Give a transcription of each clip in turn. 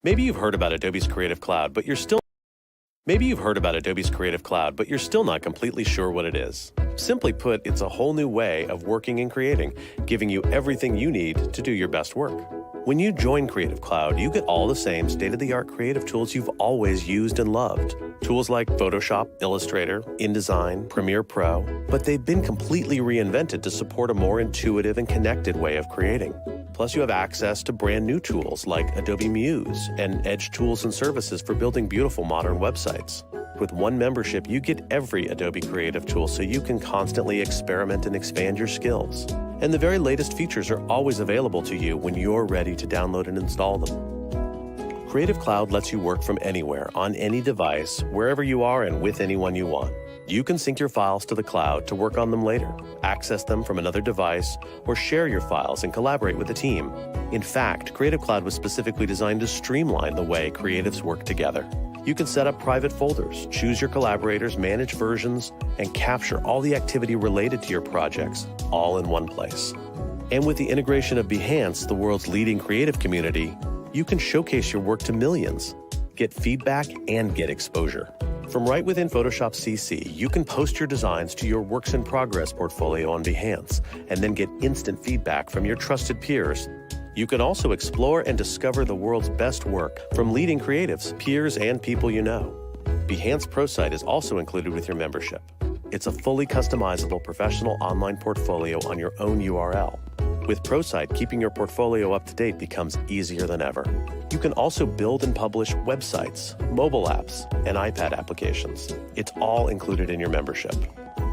Maybe you've heard about Adobe's Creative Cloud, but you're still not completely sure what it is. Simply put, it's a whole new way of working and creating, giving you everything you need to do your best work. When you join Creative Cloud, you get all the same state-of-the-art creative tools you've always used and loved. Tools like Photoshop, Illustrator, InDesign, Premiere Pro, but they've been completely reinvented to support a more intuitive and connected way of creating. Plus, you have access to brand new tools like Adobe Muse and Edge tools and services for building beautiful modern websites. With one membership, you get every Adobe Creative tool so you can constantly experiment and expand your skills. And the very latest features are always available to you when you're ready to download and install them. Creative Cloud lets you work from anywhere, on any device, wherever you are and with anyone you want. You can sync your files to the cloud to work on them later, access them from another device, or share your files and collaborate with a team. In fact, Creative Cloud was specifically designed to streamline the way creatives work together. You can set up private folders, choose your collaborators, manage versions, and capture all the activity related to your projects, all in one place. And with the integration of Behance, the world's leading creative community, you can showcase your work to millions, get feedback, and get exposure. From right within Photoshop CC, you can post your designs to your Works in Progress portfolio on Behance, and then get instant feedback from your trusted peers. You can also explore and discover the world's best work from leading creatives, peers, and people you know. Behance ProSite is also included with your membership. It's a fully customizable professional online portfolio on your own URL. With ProSite, keeping your portfolio up to date becomes easier than ever. You can also build and publish websites, mobile apps, and iPad applications. It's all included in your membership.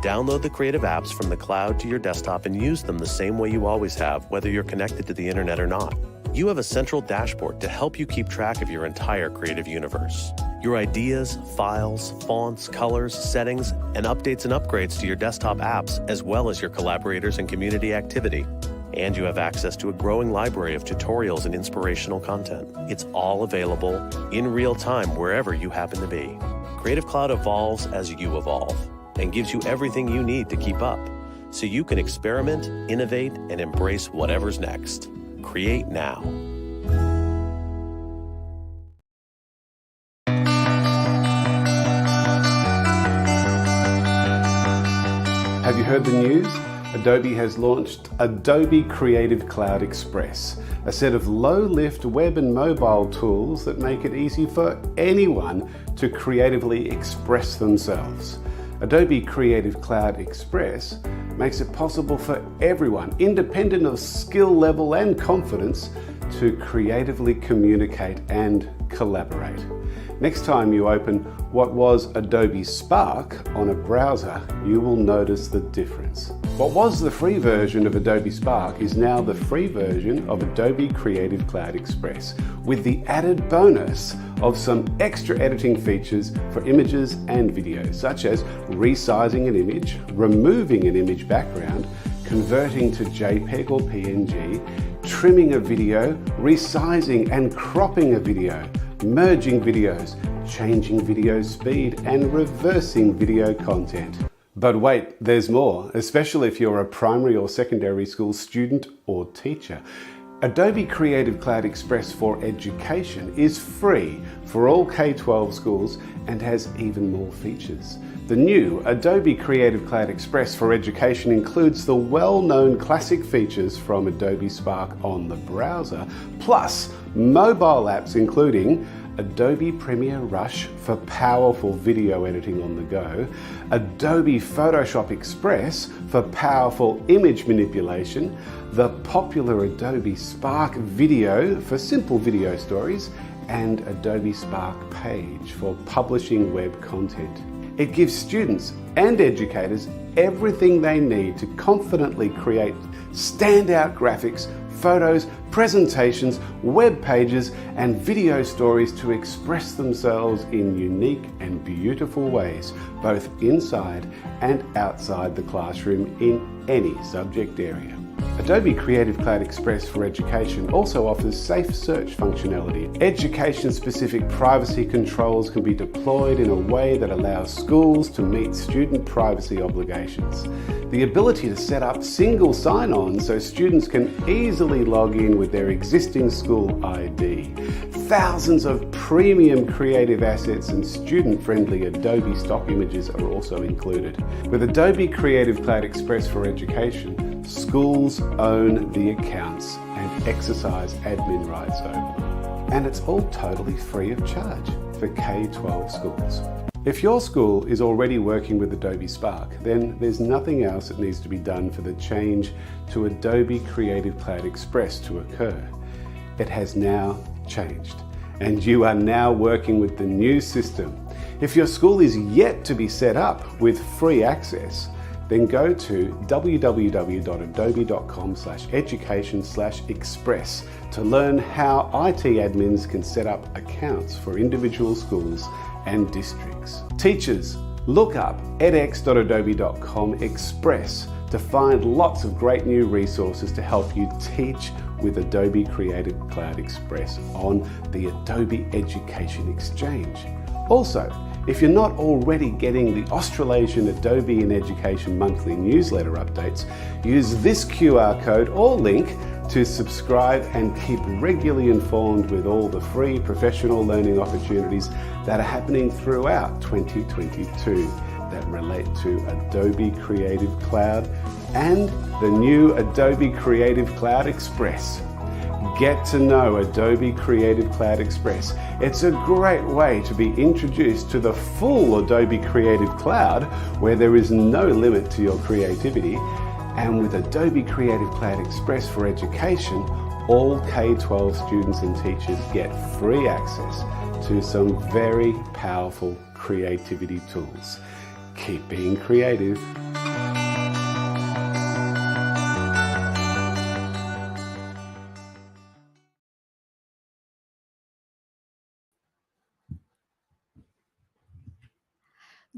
Download the creative apps from the cloud to your desktop and use them the same way you always have, whether you're connected to the internet or not. You have a central dashboard to help you keep track of your entire creative universe. Your ideas, files, fonts, colors, settings, and updates and upgrades to your desktop apps, as well as your collaborators and community activity. And you have access to a growing library of tutorials and inspirational content. It's all available in real time wherever you happen to be. Creative Cloud evolves as you evolve and gives you everything you need to keep up, so you can experiment, innovate, and embrace whatever's next. Create now. Have you heard the news? Adobe has launched Adobe Creative Cloud Express, a set of low-lift web and mobile tools that make it easy for anyone to creatively express themselves. Adobe Creative Cloud Express makes it possible for everyone, independent of skill level and confidence, to creatively communicate and collaborate. Next time you open what was Adobe Spark on a browser, you will notice the difference. What was the free version of Adobe Spark is now the free version of Adobe Creative Cloud Express, with the added bonus of some extra editing features for images and videos, such as resizing an image, removing an image background, converting to JPEG or PNG, trimming a video, resizing and cropping a video, merging videos, changing video speed, and reversing video content. But wait, there's more, especially if you're a primary or secondary school student or teacher. Adobe Creative Cloud Express for Education is free for all K-12 schools and has even more features. The new Adobe Creative Cloud Express for Education includes the well-known classic features from Adobe Spark on the browser, plus mobile apps including Adobe Premiere Rush for powerful video editing on the go, Adobe Photoshop Express for powerful image manipulation, the popular Adobe Spark Video for simple video stories, and Adobe Spark Page for publishing web content. It gives students and educators everything they need to confidently create standout graphics, photos, presentations, web pages, and video stories to express themselves in unique and beautiful ways, both inside and outside the classroom in any subject area. Adobe Creative Cloud Express for Education also offers safe search functionality. Education-specific privacy controls can be deployed in a way that allows schools to meet student privacy obligations. The ability to set up single sign-on so students can easily log in with their existing school ID. Thousands of premium creative assets and student-friendly Adobe stock images are also included. With Adobe Creative Cloud Express for Education, schools own the accounts and exercise admin rights over them. And it's all totally free of charge for K-12 schools. If your school is already working with Adobe Spark, then there's nothing else that needs to be done for the change to Adobe Creative Cloud Express to occur. It has now changed, and you are now working with the new system. If your school is yet to be set up with free access, then go to www.adobe.com/education/express to learn how IT admins can set up accounts for individual schools and districts. Teachers, look up edx.adobe.com express to find lots of great new resources to help you teach with Adobe Creative Cloud Express on the Adobe Education Exchange. Also, if you're not already getting the Australasian Adobe in Education monthly newsletter updates, use this QR code or link to subscribe and keep regularly informed with all the free professional learning opportunities that are happening throughout 2022 that relate to Adobe Creative Cloud and the new Adobe Creative Cloud Express. Get to know Adobe Creative Cloud Express. It's a great way to be introduced to the full Adobe Creative Cloud where there is no limit to your creativity. And with Adobe Creative Cloud Express for Education, all K-12 students and teachers get free access to some very powerful creativity tools. Keep being creative.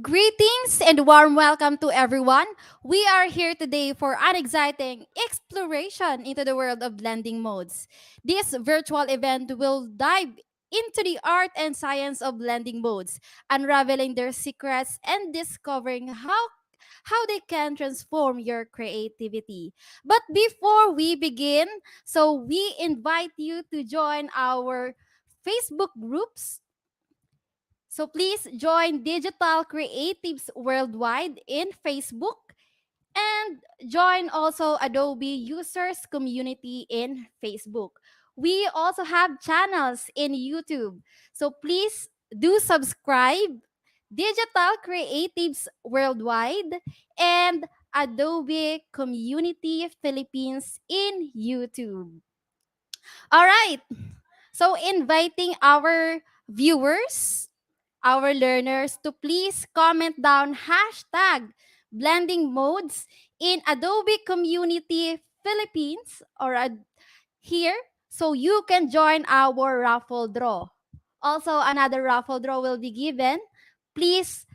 Greetings and warm welcome to everyone. We are here today for an exciting exploration into the world of blending modes. This virtual event will dive into the art and science of blending modes, unraveling their secrets and discovering how they can transform your creativity. But before we begin, so we invite you to join our Facebook groups, so please join Digital Creatives Worldwide in Facebook and join also Adobe Users Community in Facebook. We also have channels in YouTube. So please do subscribe Digital Creatives Worldwide and Adobe Community Philippines in YouTube. All right. So inviting our viewers, our learners to please comment down hashtag blending modes in Adobe Community Philippines here so you can join our raffle draw. Also, another raffle draw will be given. Please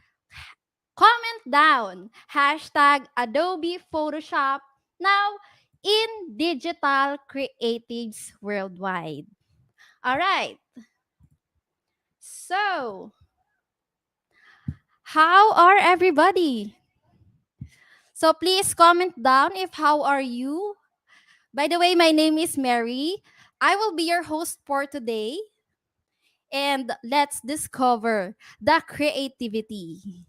comment down hashtag Adobe Photoshop now in Digital Creatives Worldwide. All right. So, how are everybody? So please comment down if how are you. By the way, my name is Mary. I will be your host for today. And let's discover the creativity.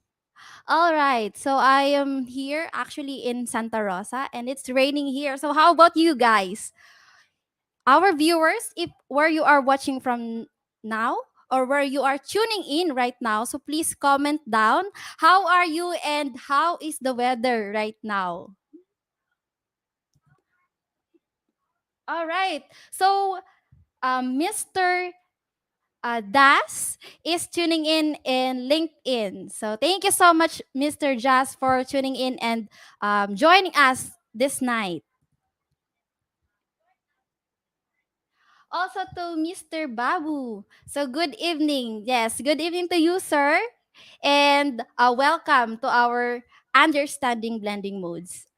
All right. So I am here actually in Santa Rosa and it's raining here. So how about you guys? Our viewers, if where you are watching from now or where you are tuning in right now, so please comment down how are you and how is the weather right now. All right. So Mr. Das is tuning in LinkedIn. So thank you so much, Mr. Jazz, for tuning in and joining us this night. Also to Mr. Babu. So good evening. Yes, good evening to you, sir. And welcome to our Understanding Blending Modes.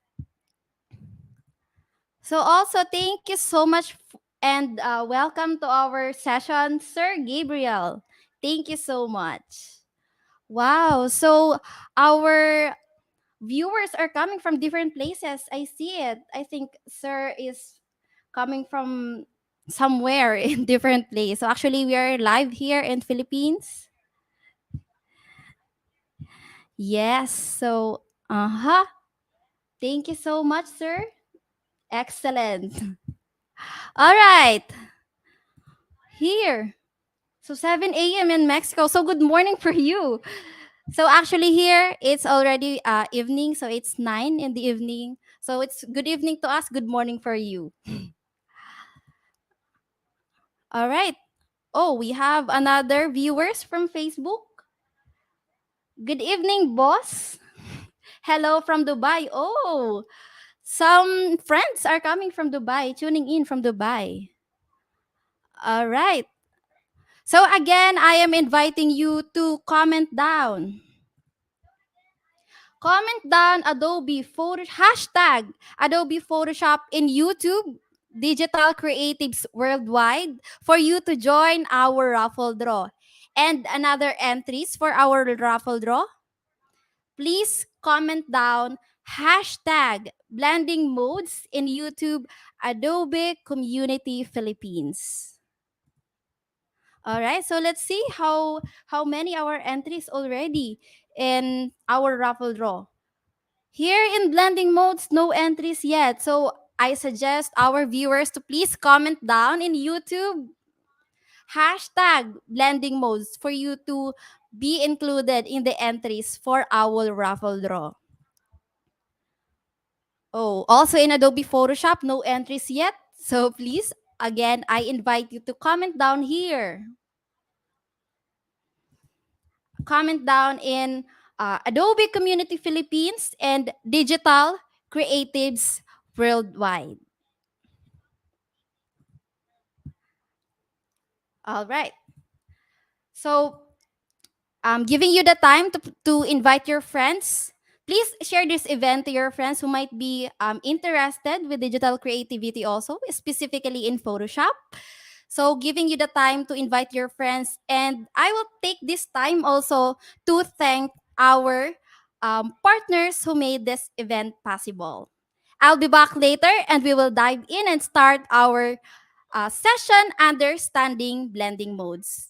So also thank you so much and welcome to our session, Sir Gabriel. Thank you so much. Wow. So our viewers are coming from different places. I see it. I think Sir is coming from somewhere in different place. So actually we are live here in Philippines. Yes. So, uh-huh. Thank you so much, sir. Excellent. All right. Here. So 7 a.m. in Mexico. So good morning for you. So actually here it's already evening. So it's 9 in the evening. So it's good evening to us. Good morning for you. All right. Oh, we have another viewers from Facebook. Good evening, boss. Hello from Dubai. Oh, some friends are coming from Dubai, tuning in from Dubai. All right. So again, I am inviting you to comment down. Comment down Adobe Photo hashtag Adobe Photoshop in YouTube Digital Creatives Worldwide for you to join our raffle draw. And another entries for our raffle draw, please comment down hashtag blending modes in YouTube Adobe Community Philippines. All right, so let's see how many our entries already in our raffle draw. Here in blending modes, no entries yet. So I suggest our viewers to please comment down in YouTube hashtag blending modes for you to be included in the entries for our raffle draw. Oh, also in Adobe Photoshop, no entries yet. So please, again, I invite you to comment down here. Comment down in Adobe Community Philippines and Digital Creatives Worldwide. All right. So giving you the time to invite your friends. Please share this event to your friends who might be interested with digital creativity also, specifically in Photoshop. So giving you the time to invite your friends. And I will take this time also to thank our partners who made this event possible. I'll be back later and we will dive in and start our session understanding blending modes.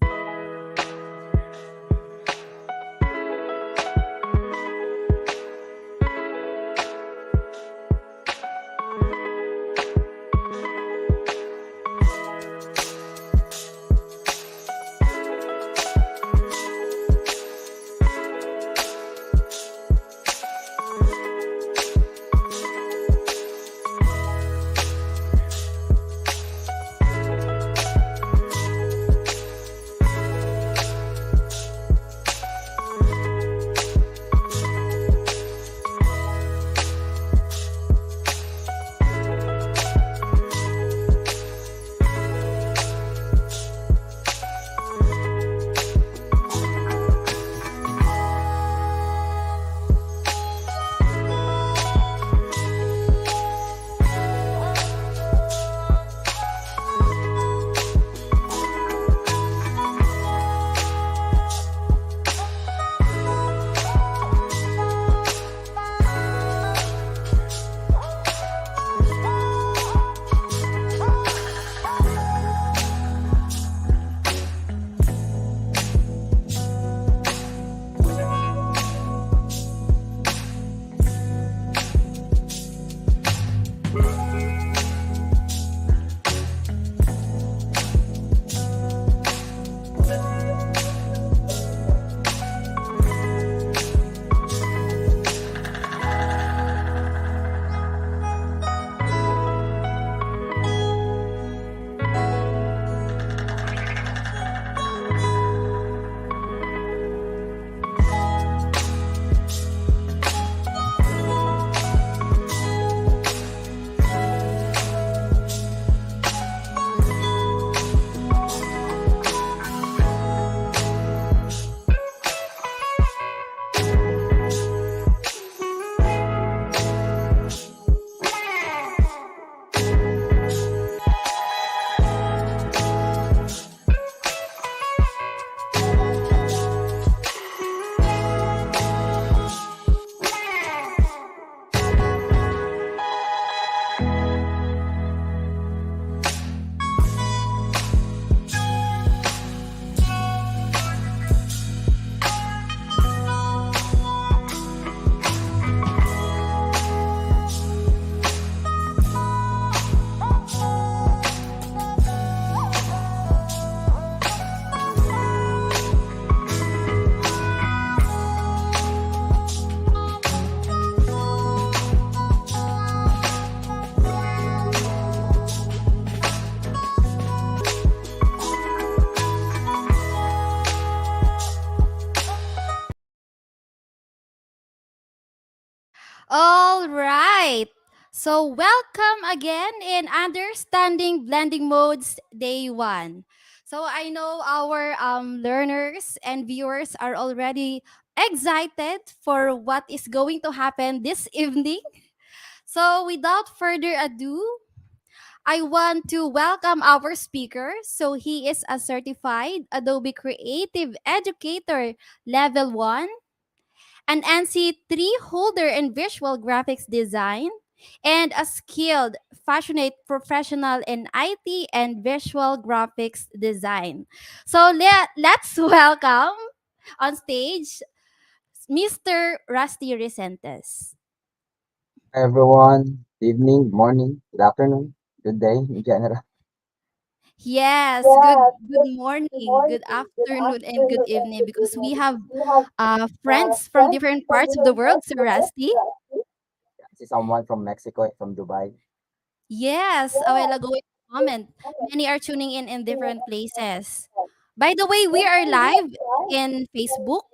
All right. So, welcome again in Understanding Blending Modes Day 1. So, I know our learners and viewers are already excited for what is going to happen this evening. So, without further ado, I want to welcome our speaker. So, he is a certified Adobe Creative Educator Level 1, an NC3 holder in visual graphics design, and a skilled, passionate professional in IT and visual graphics design. So let's welcome on stage Mr. Rusty Resentes. Everyone, good evening, morning, good afternoon, good day in general. Yes, good morning, good afternoon, and good evening because we have friends from different parts of the world, Sir Rusty. I see someone from Mexico and from Dubai. Yes, a while ago in the comment, many are tuning in different places. By the way, we are live in Facebook,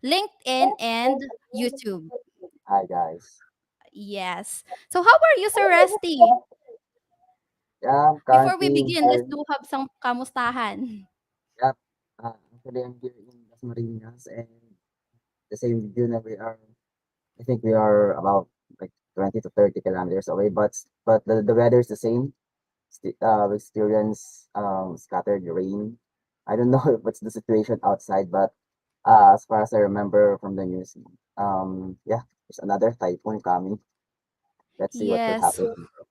LinkedIn, and YouTube. Hi guys. Yes. So how are you, Sir Rusty? Yeah, I'm Before we currently begin, let's here. do have some kamustahan. Yeah, actually I'm here in Las Marinas and the same unit we are. I think we are about like 20 to 30 kilometers away, but the weather is the same. We experience scattered rain. I don't know what's the situation outside, but as far as I remember from the news, yeah, there's another typhoon coming. Let's see what will Yes, happen tomorrow.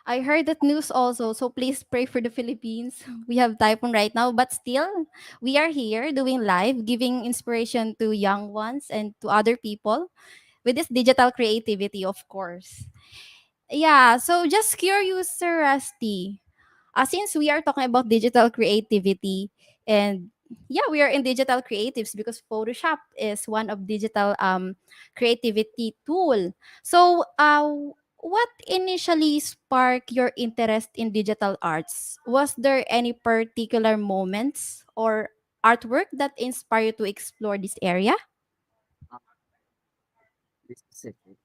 I heard that news also. So please pray for the Philippines. We have typhoon right now, but still, we are here doing live, giving inspiration to young ones and to other people with this digital creativity, of course. Yeah, so just curious, Sir Rusty. Since we are talking about digital creativity, and yeah, we are in digital creatives because Photoshop is one of digital creativity tool. So, what initially sparked your interest in digital arts? Was there any particular moments or artwork that inspired you to explore this area? Uh, be specific.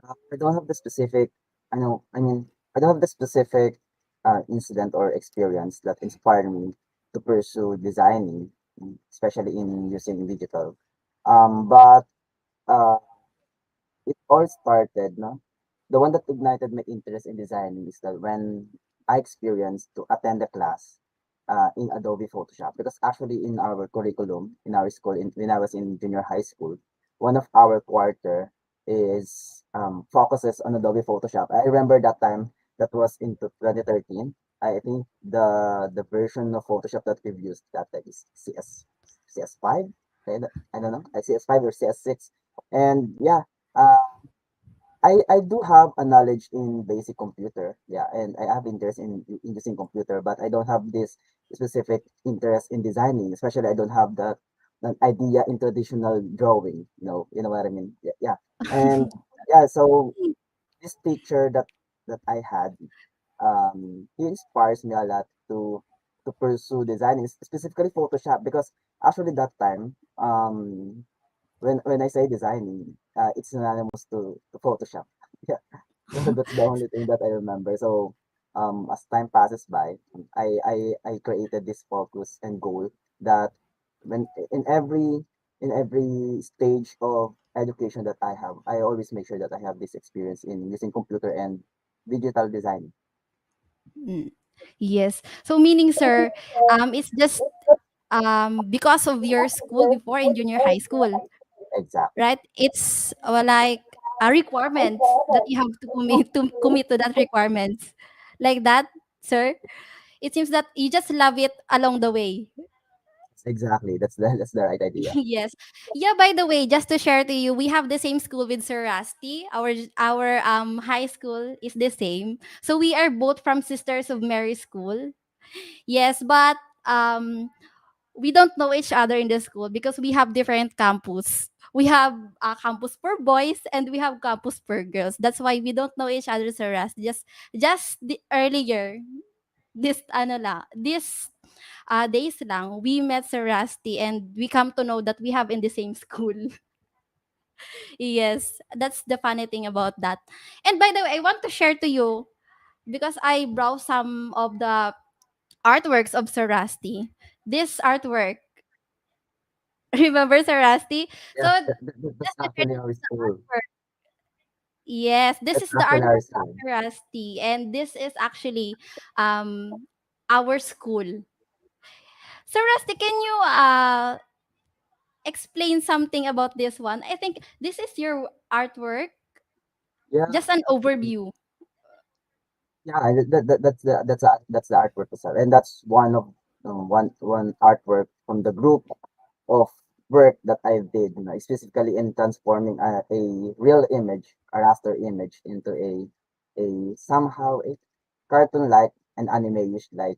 I don't have the specific. I know. I mean, I don't have the specific incident or experience that inspired me to pursue designing, especially in using digital. But uh, it all started, no? The one that ignited my interest in designing is that when I experienced to attend a class in Adobe Photoshop. Because actually in our curriculum, in our school, when I was in junior high school, one of our quarter is focuses on Adobe Photoshop. I remember that time that was into 2013. I think the version of Photoshop that we've used that time is CS5. I don't know, CS5 or CS6. And yeah, uh, I do have a knowledge in basic computer, yeah, and I have interest in using computer, but I don't have this specific interest in designing. Especially, I don't have that idea in traditional drawing. You know what I mean? Yeah, yeah. And yeah, so this teacher that I had, he inspires me a lot to pursue designing, specifically Photoshop, because actually that time, when I say designing, it's synonymous to Photoshop. Yeah, that's the only thing that I remember. So, as time passes by, I created this focus and goal that when in every stage of education that I have, I always make sure that I have this experience in using computer and digital design. Mm. Yes. So meaning, sir, it's just because of your school before in junior high school, Exactly. right? It's like a requirement that you have to commit to that requirement, like that, sir. It seems that you just love it along the way. Exactly. That's the right idea. Yes. Yeah, by the way, just to share to you, we have the same school with Sir Rusty. Our high school is the same. So we are both from Sisters of Mary School. Yes, but we don't know each other in the school because we have different campus. We have a campus for boys and we have campus for girls. That's why we don't know each other, Sir Rusty. Just the earlier this days lang, we met Sir Rusty and we come to know that we have in the same school. Yes, that's the funny thing about that. And by the way, I want to share to you because I browsed some of the artworks of Sir Rusty. This artwork, remember Sir Rusty? So Yes, that's just to share, actually this our is the school. artwork. Yes, this That's is the actually our artwork of school. Sir Rusty, and this is actually our school. Sir Rusty, can you explain something about this one? I think this is your artwork. Yeah, Just an actually, overview. yeah, that's the artwork itself, and that's one of one artwork from the group of work that I did, specifically in transforming a real image, a raster image, into a somehow a cartoon-like and anime-like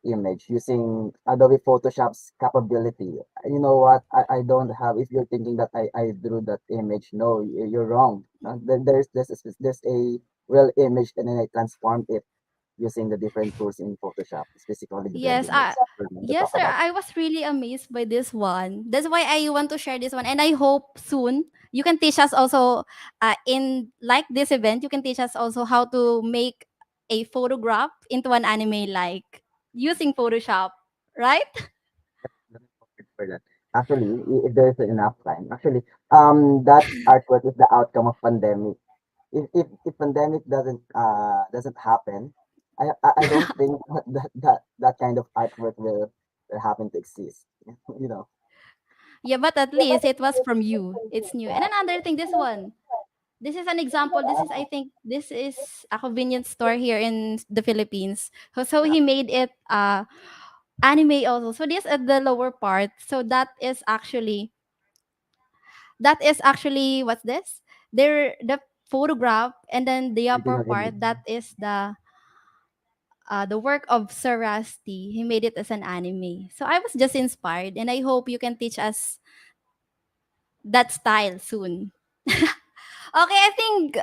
image using Adobe Photoshop's capability. You know what? I don't have. If you're thinking that I drew that image, no, you're wrong. There's a real image, and then I transformed it using the different tools in Photoshop, specifically the Yes, blending modes. We're going to yes, talk sir. about. I was really amazed by this one. That's why I want to share this one, and I hope soon you can teach us also. In like this event, you can teach us also how to make a photograph into an anime, like using Photoshop, right? Looking forward for that. Actually, if there's enough time, actually, that artwork is the outcome of pandemic. If pandemic doesn't happen, I don't think that kind of artwork will happen to exist. You know, Yeah, but at least it was from you. It's new. And another thing, this one. This is an example. This is, I think, this is a convenience store here in the Philippines. So yeah, he made it anime also. So this at the lower part. So that is actually what's this? There the photograph, and then the upper original image. part, that is the work of Sir Rusty. He made it as an anime. So I was just inspired, and I hope you can teach us that style soon. Okay, I think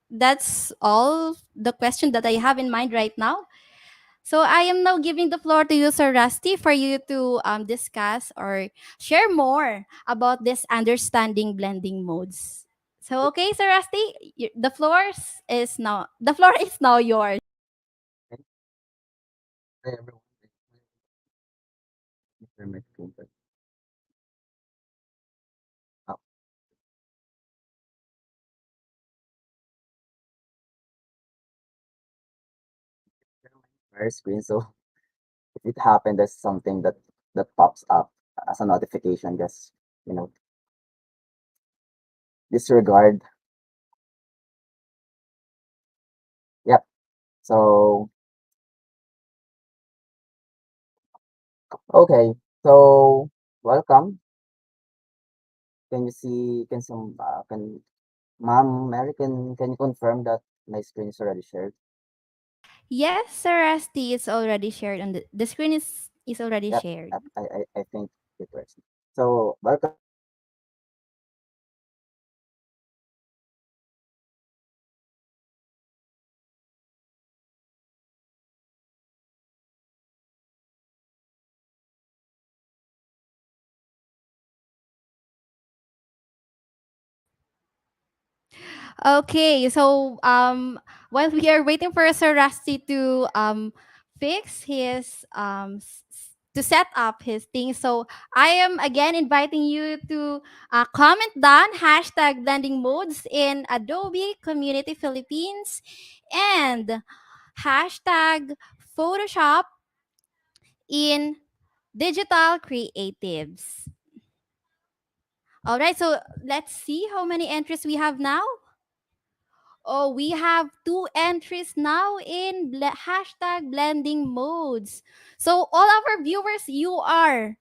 that's all the question that I have in mind right now. So I am now giving the floor to you, Sir Rusty, for you to discuss or share more about this understanding blending modes. So okay, Sir Rusty, the floor is now yours. Okay? Hi, everyone. Share my screen first. Oh, share my entire screen. So if it happened, there's something that pops up as a notification. Just you know, disregard. Yep. So okay. So welcome. Can you see? Can Ma'am Mary, can you confirm that my screen is already shared? Yes, Sir Rusty, it's already shared on the screen is already Yep, shared. yep, I think it works. So welcome. Okay, so while we are waiting for Sir Rusty to fix his to set up his thing, so I am again inviting you to comment down hashtag blending modes in Adobe Community Philippines and hashtag Photoshop in digital creatives. All right, so let's see how many entries we have now. Oh, we have two entries now in hashtag blending modes. So all of our viewers, you are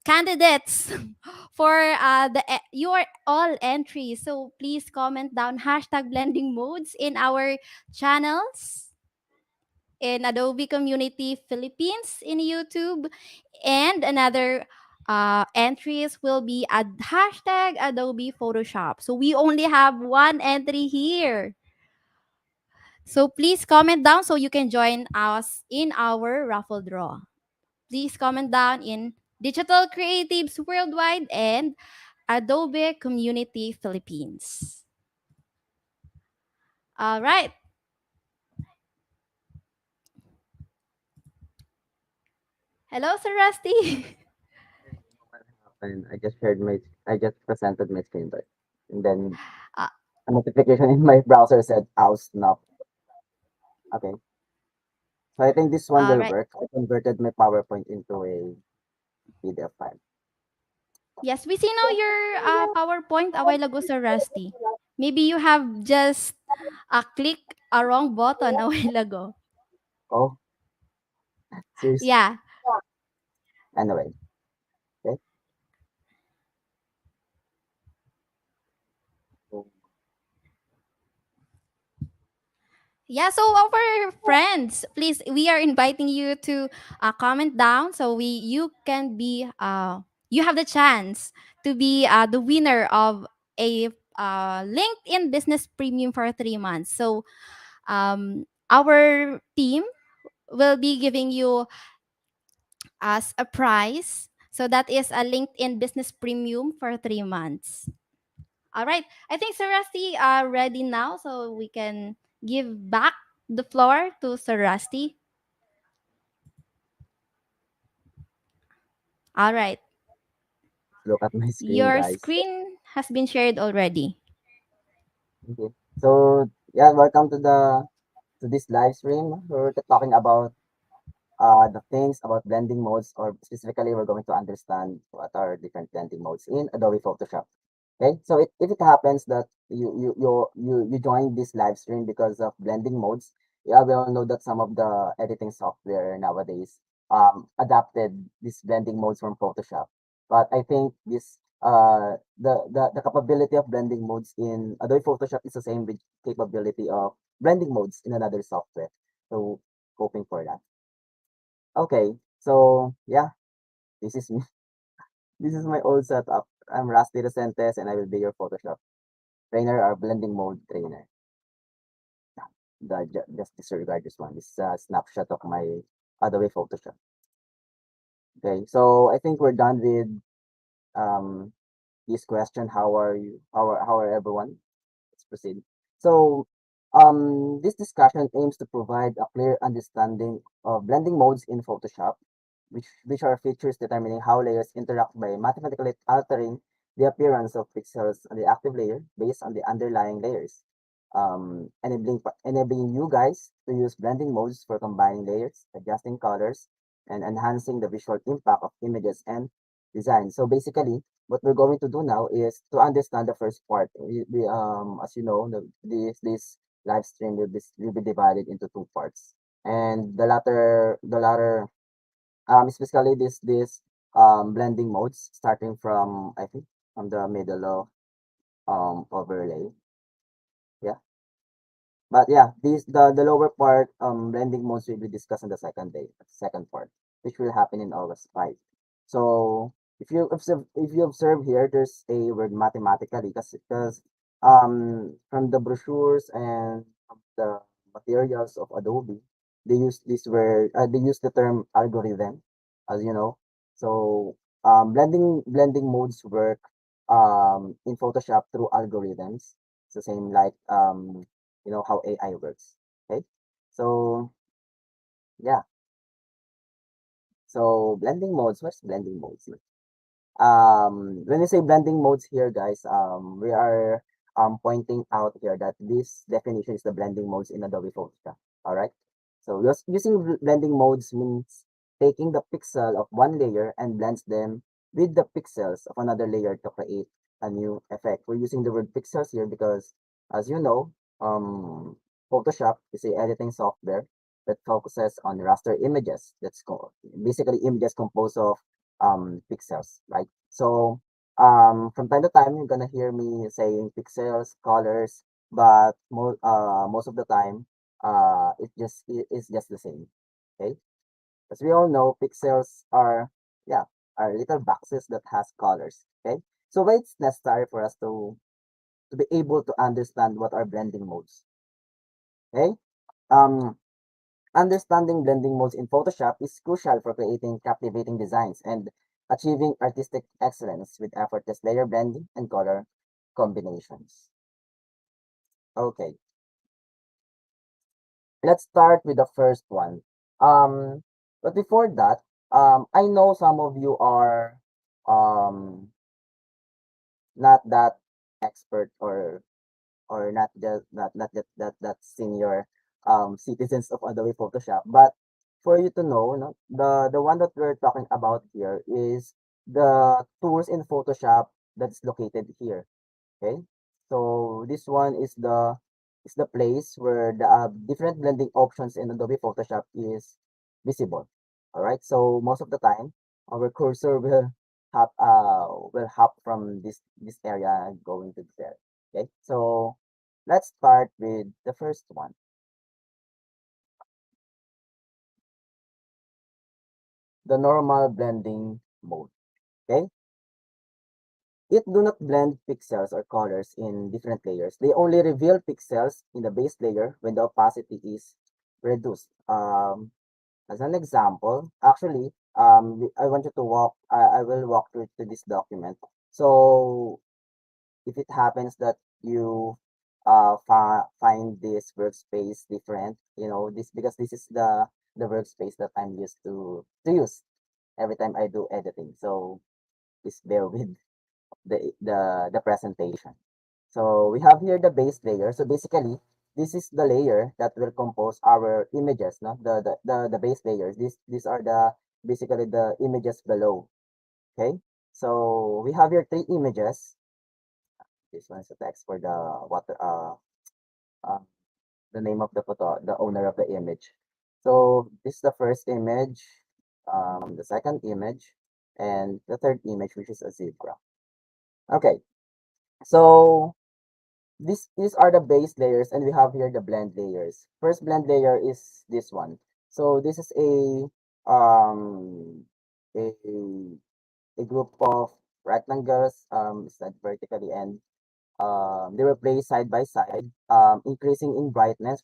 candidates for you are all entries. So please comment down hashtag blending modes in our channels in Adobe Community Philippines in YouTube, and another entries will be at hashtag Adobe Photoshop. So we only have one entry here. So please comment down so you can join us in our raffle draw. Please comment down in Digital Creatives Worldwide and Adobe Community Philippines. All right. Hello, Sir Rusty. I don't know what happened. I just presented my screen, but and then uh, a notification in my browser said, "Oh, snap." Okay, so I think this one all will right. work. I converted my PowerPoint into a PDF file. Yes, we see now your PowerPoint a while ago, Sir Rusty. Maybe you have just click a wrong button a while ago. Oh, seriously. Yeah. Anyway, okay. So, Yeah, so our friends, please, we are inviting you to comment down so you can be you have the chance to be the winner of a LinkedIn Business Premium for 3 months. So our team will be giving you as a prize. So that is a LinkedIn Business Premium for 3 months. All right. I think Sir Rusty are ready now, so we can give back the floor to Sir Rusty. All right. look at my screen, Your guys. screen has been shared already. Okay. So yeah, welcome to this live stream. We're talking about the things about blending modes, or specifically, we're going to understand what are different blending modes in Adobe Photoshop. Okay, so if it happens that you join this live stream because of blending modes, yeah, we all know that some of the editing software nowadays adapted these blending modes from Photoshop. But I think this the capability of blending modes in Adobe Photoshop is the same with capability of blending modes in another software. So hoping for that. Okay, so yeah, this is me. This is my old setup. I'm Rusty Recentes and I will be your Photoshop trainer or blending mode trainer. Just disregard this one. This is a snapshot of my Adobe Photoshop. Okay, so I think we're done with um this question. How are you? How are everyone? Let's proceed. So, this discussion aims to provide a clear understanding of blending modes in Photoshop, which are features determining how layers interact by mathematically altering the appearance of pixels on the active layer based on the underlying layers, enabling you guys to use blending modes for combining layers, adjusting colors, and enhancing the visual impact of images and design. So basically, what we're going to do now is to understand the first part. As you know, this live stream will be divided into two parts, and the latter specifically this blending modes starting from I think from the middle of overlay. Yeah. But yeah, the lower part blending modes will be discussed on the second day, second part, which will happen in August 5. So if you observe here, there's a word mathematically because from the brochures and from the materials of Adobe, they use this word they use the term algorithm, as you know. So blending modes work in Photoshop through algorithms. It's the same like you know how AI works. Okay, so yeah, so blending modes. What's blending modes? When we say blending modes here, guys, we are pointing out here that this definition is the blending modes in Adobe Photoshop. All right. So using blending modes means taking the pixel of one layer and blends them with the pixels of another layer to create a new effect. We're using the word pixels here because, as you know, Photoshop is a editing software that focuses on raster images. Basically images composed of pixels, right? So from time to time you're gonna hear me saying pixels, colors, but most of the time it's just the same. Okay, as we all know, pixels are yeah are little boxes that has colors. Okay, so why it's necessary for us to be able to understand what are blending modes. Okay, um understanding blending modes in Photoshop is crucial for creating captivating designs and achieving artistic excellence with effortless layer blending and color combinations. Okay, let's start with the first one. Um, but before that, I know some of you are um, not that expert or not just that senior citizens of Adobe Photoshop. But for you to know, no, the one that we're talking about here is the tools in Photoshop that's located here. Okay, so this one is the place where the different blending options in Adobe Photoshop is visible. All right, so most of the time our cursor will hop from this area going to there. Okay, so let's start with the first one, the normal blending mode. Okay, it do not blend pixels or colors in different layers. They only reveal pixels in the base layer when the opacity is reduced. As an example, actually, I want you to I will walk through to this document. So if it happens that you find this workspace different, you know, this because this is the workspace that I'm used to use every time I do editing. So please bear with the presentation. So we have here the base layer. So basically, this is the layer that will compose our images, no? The base layers. These are the basically the images below. Okay. So we have here three images. This one is the text for uh the name of the photo, the owner of the image. So this is the first image, the second image, and the third image, which is a zebra. Okay. So these are the base layers, and we have here the blend layers. First blend layer is this one. So this is um a a group of rectangles set vertically, and they were placed side by side, increasing in brightness.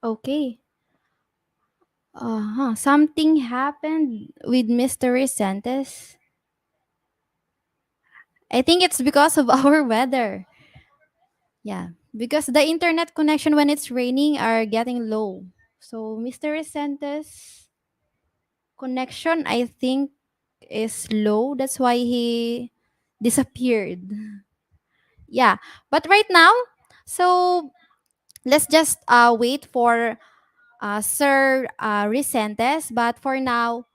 Okay. Something happened with Mr. Resentes. I think it's because of our weather. Yeah, because the internet connection when it's raining are getting low. So Mr. Resentes connection I think is low. That's why he disappeared. Yeah, but right now, so Let's just wait for Sir Resentes. But for now,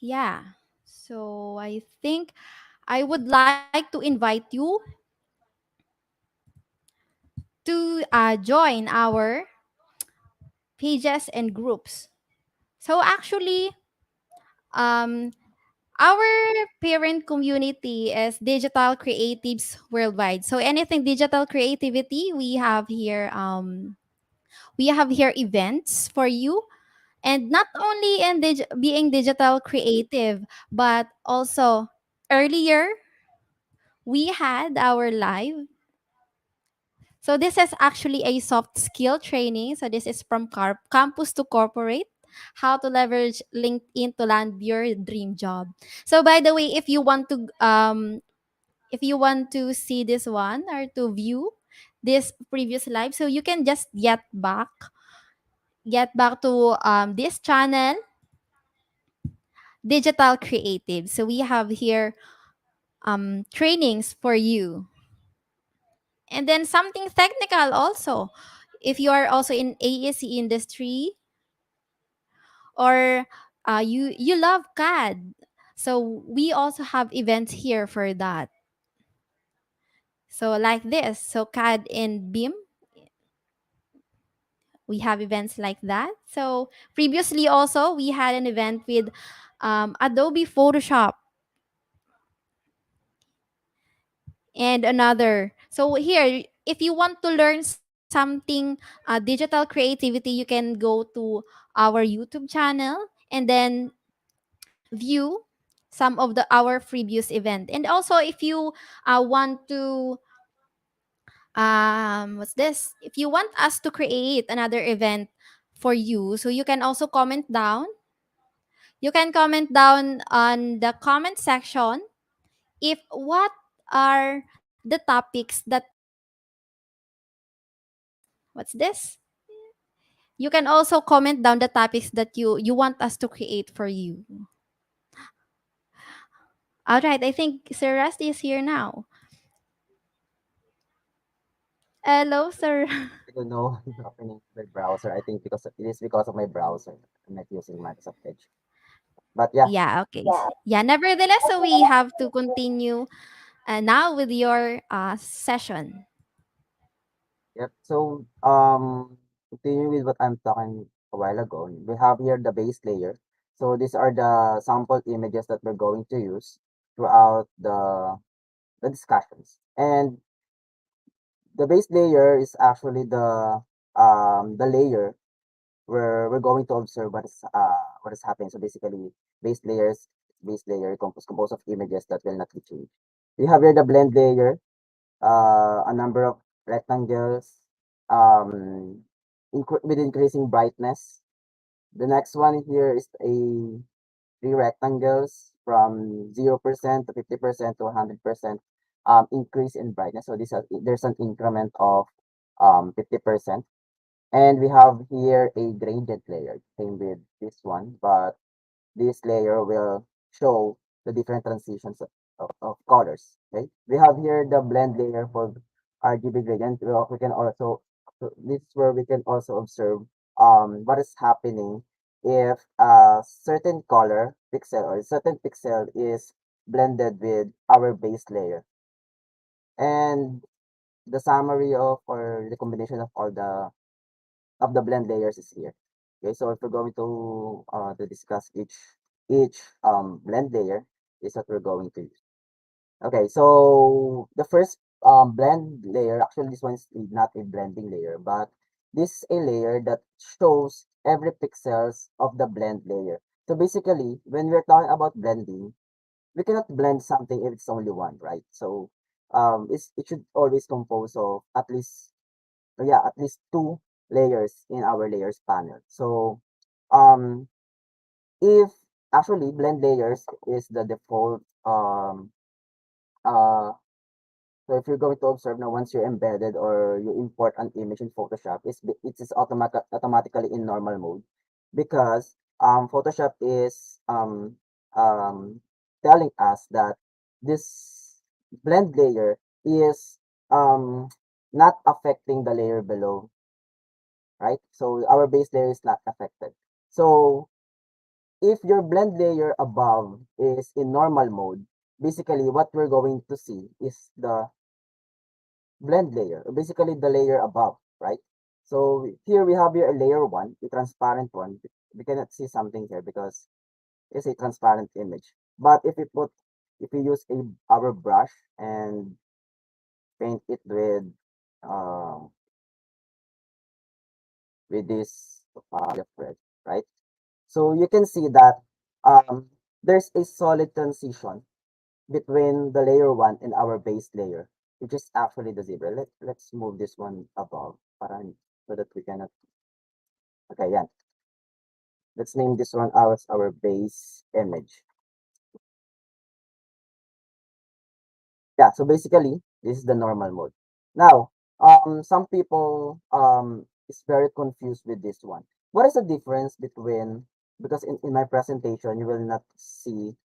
yeah. So I think I would like to invite you to join our pages and groups. So actually, um, our parent community is digital creatives worldwide. So anything digital creativity, we have here events for you, and not only in being digital creative, but also earlier we had our live. So this is actually a soft skill training. So this is from campus to corporate. How to leverage LinkedIn to land your dream job. So by the way, if you want to see this one or to view this previous live, so you can just get back to this channel, Digital Creative. So we have here trainings for you. And then something technical also. If you are also in AEC industry, or you love CAD, so we also have events here for that. So like this, so CAD and BIM, we have events like that. So previously also we had an event with Adobe Photoshop and another. So here, if you want to learn something digital creativity, you can go to our YouTube channel and then view some of the our previous event. And also, if you want to what's this? If you want us to create another event for you, so you can also comment down. You can comment down on the comment section if what are the topics that what's this? You can also comment down the topics that you want us to create for you. All right, I think Sir Rusty is here now. Hello, sir. I don't know opening my browser. I think because it is because of my browser. I'm not using Microsoft Edge. But yeah, Yeah, okay. Yeah, nevertheless, so we have to continue now with your session. yep. So continuing with what I'm talking a while ago, we have here the base layer. So these are the sample images that we're going to use throughout the discussions. And the base layer is actually the layer where we're going to observe what is happening. So basically, base layers, base layer composed of images that will not be changed. We have here the blend layer, a number of rectangles, with increasing brightness. The next one here is three rectangles from 0% to 50% to 100% increase in brightness. So there's an increment of 50%. And we have here a gradient layer, same with this one, but this layer will show the different transitions of colors. Okay, we have here the blend layer for RGB gradient. We can also, so this is where we can also observe what is happening if a certain color pixel or a certain pixel is blended with our base layer. And the summary of or the combination of the blend layers is here. Okay, so if we're going to discuss each blend layer, is what we're going to use. Okay, so the first blend layer, actually this one is not a blending layer, but this is a layer that shows every pixels of the blend layer. So basically, when we're talking about blending, we cannot blend something if it's only one, right? So it should always compose of at least two layers in our layers panel. So um if actually blend layers is the default uh so if you're going to observe now, once you're embedded or you import an image in Photoshop, it is automatically in normal mode because Photoshop is um telling us that this blend layer is not affecting the layer below, right? So our base layer is not affected. So if your blend layer above is in normal mode, basically what we're going to see is the blend layer, basically the layer above, right? So here we have here a layer one, a transparent one. We cannot see something here because it's a transparent image. But if we use our brush and paint it um, with this red, right? So you can see that there's a solid transition between the layer one and our base layer, which is actually the zebra. Let's move this one above so that we cannot. Okay, yeah. Let's name this one as our base image. Yeah, so basically this is the normal mode. Now, some people is very confused with this one. What is the difference between, because in my presentation you will not see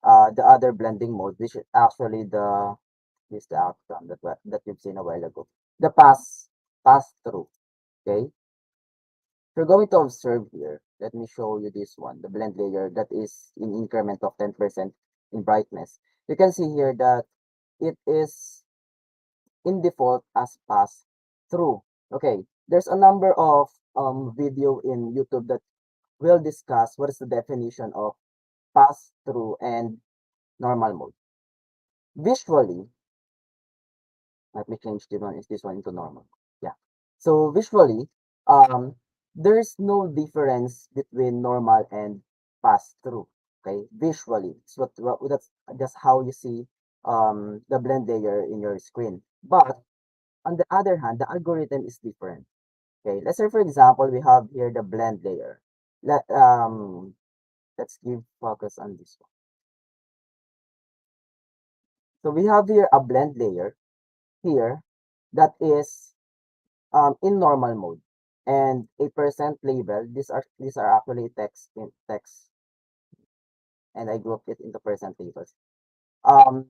the other blending mode, which is actually the outcome that you've seen a while ago. The pass through. Okay. We're going to observe here. Let me show you this one, the blend layer that is in increment of 10% in brightness. You can see here that it is in default as pass through. Okay. There's a number of video in YouTube that will discuss what is the definition of pass through and normal mode. Visually, let me change this one into normal. Yeah. So visually, um, there's no difference between normal and pass through. Okay, visually, it's what that's just how you see the blend layer in your screen. But on the other hand, the algorithm is different. Okay, let's say for example, we have here the blend layer. Let's give focus on this one. So we have here a blend layer here that is in normal mode, and a percent label. These are actually text, and I grouped it into percent labels. Um,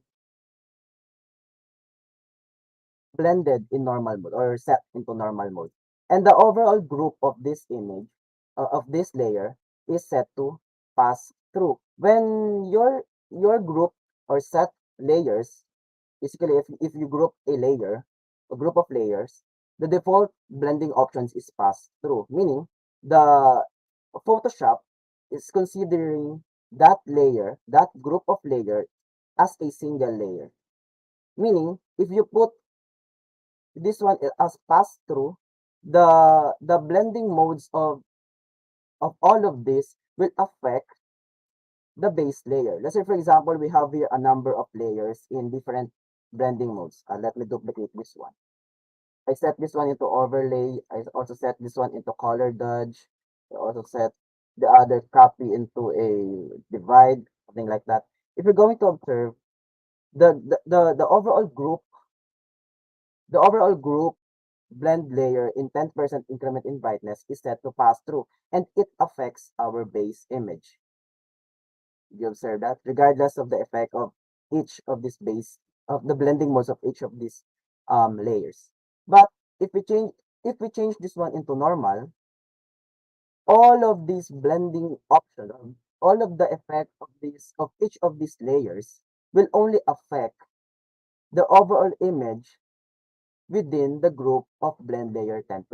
Blended in normal mode or set into normal mode, and the overall group of this image of this layer is set to pass through. When your group or set layers, basically if you group a group of layers, the default blending options is pass through, meaning the Photoshop is considering that layer, that group of layer, as a single layer. Meaning, if you put this one as pass through, the blending modes of all of this will affect the base layer. Let's say, for example, we have here a number of layers in different blending modes. Let me duplicate this one. I set this one into overlay. I also set this one into color dodge. I also set the other copy into a divide, something like that. If you're going to observe the overall group blend layer in 10% increment in brightness is set to pass through, and it affects our base image. You observe that regardless of the effect of each of this base of the blending modes of each of these layers. But if we change this one into normal, all of these blending options, all of the effect of each of these layers will only affect the overall image within the group of blend layer 10%.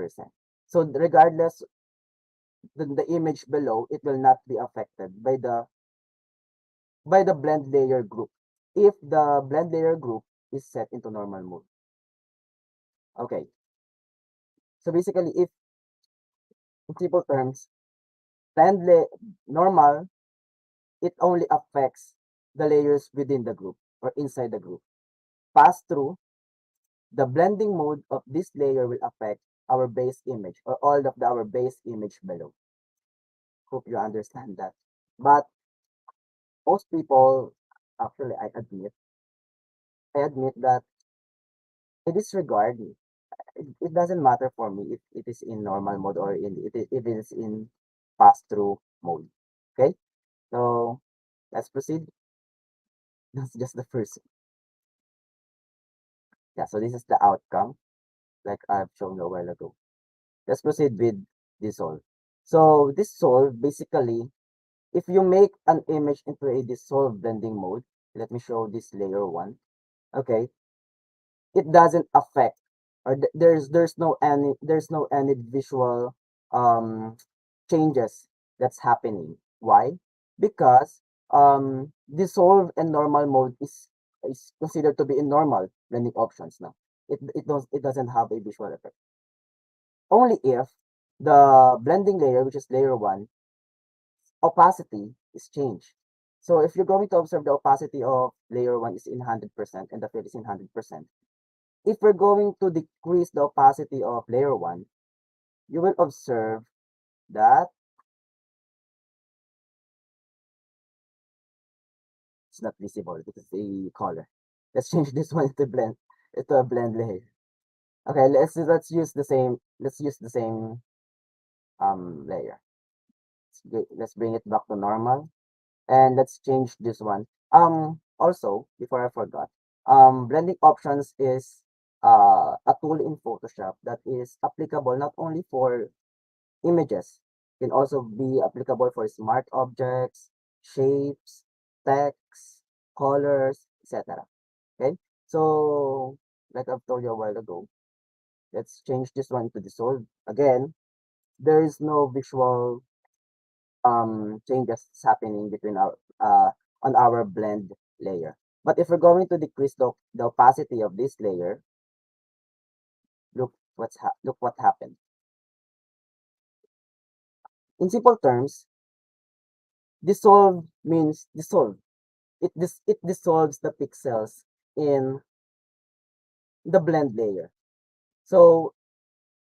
So regardless the image below, it will not be affected by the blend layer group if the blend layer group is set into normal mode. Okay. So basically, if in simple terms, normal, it only affects the layers within the group or inside the group. Pass through, the blending mode of this layer will affect our base image or all of our base image below. Hope you understand that. But most people, actually, I admit that I disregard it. It doesn't matter for me if it is in normal mode or if it is in pass through mode. Okay, so let's proceed. That's just the first. Yeah, so this is the outcome, like I've shown you a while ago. Let's proceed with dissolve. So dissolve, basically, if you make an image into a dissolve blending mode, let me show this layer one. Okay, it doesn't affect, or there's no any visual um changes that's happening. Why? Because dissolve and normal mode is considered to be in normal blending options now. It doesn't have a visual effect. Only if the blending layer, which is layer one, opacity is changed. So if you're going to observe, the opacity of layer one is in 100% and the field is in 100%. If we're going to decrease the opacity of layer one, you will observe that it's not visible because the color. Let's change this one into a blend layer. Okay, let's use the same layer. Let's bring it back to normal, and let's change this one. Also, before I forgot, blending options is a tool in Photoshop that is applicable not only for images, can also be applicable for smart objects, shapes, text, colors, etc. Okay, so like I've told you a while ago, let's change this one to dissolve. Again, there is no visual changes happening between our on our blend layer. But if we're going to decrease the opacity of this layer, look what happened. In simple terms, dissolve means dissolve. It dissolves the pixels in the blend layer. So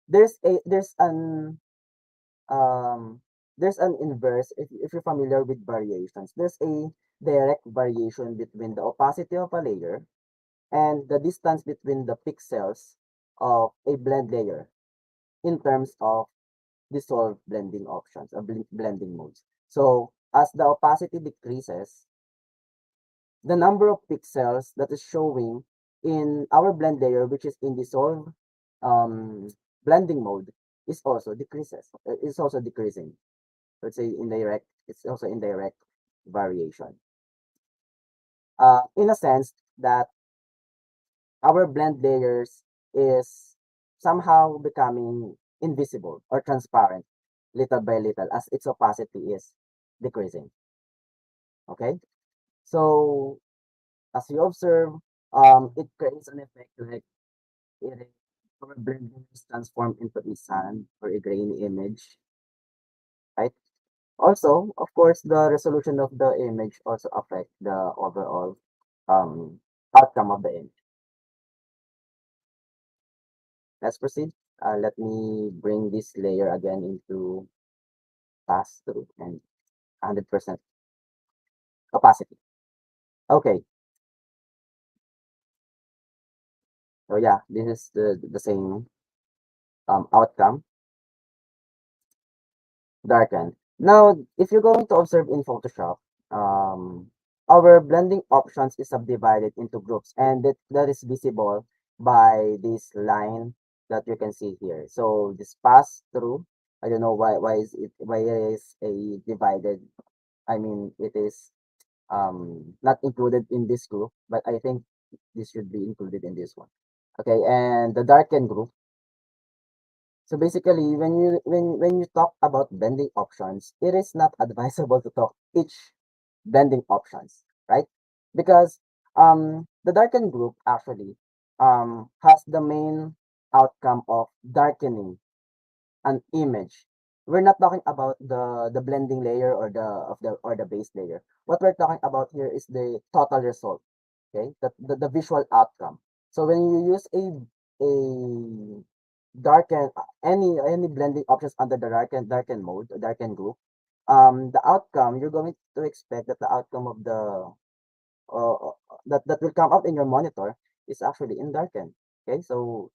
there's a there's an inverse. If you're familiar with variations, there's a direct variation between the opacity of a layer and the distance between the pixels of a blend layer in terms of dissolve blending options or blending modes. So as the opacity decreases, the number of pixels that is showing in our blend layer, which is in dissolve um, blending mode, is also decreasing. Let's say indirect, it's also indirect variation. In a sense that our blend layers is somehow becoming invisible or transparent little by little as its opacity is decreasing. Okay, so as you observe, it creates an effect like it, our blend is transformed into a sand or a grainy image, right? Also, of course, the resolution of the image also affect the overall um, outcome of the image. Let's proceed. Let me bring this layer again into pass through and 100% opacity. Okay, so yeah, this is the same outcome, darken. Now, if you're going to observe in Photoshop, um, our blending options is subdivided into groups, and that is visible by this line that you can see here. So this pass through, I don't know why it is a divided. I mean, it is not included in this group, but I think this should be included in this one. Okay, and the darken group. So basically, when you talk about bending options, it is not advisable to talk each bending options, right? Because the darken group actually has the main outcome of darkening an image. We're not talking about the blending layer or the base layer. What we're talking about here is the total result. Okay, the visual outcome. So when you use a darken any blending options under the darken mode, darken group, the outcome you're going to expect that the outcome of the that will come up in your monitor is actually in darken. Okay, so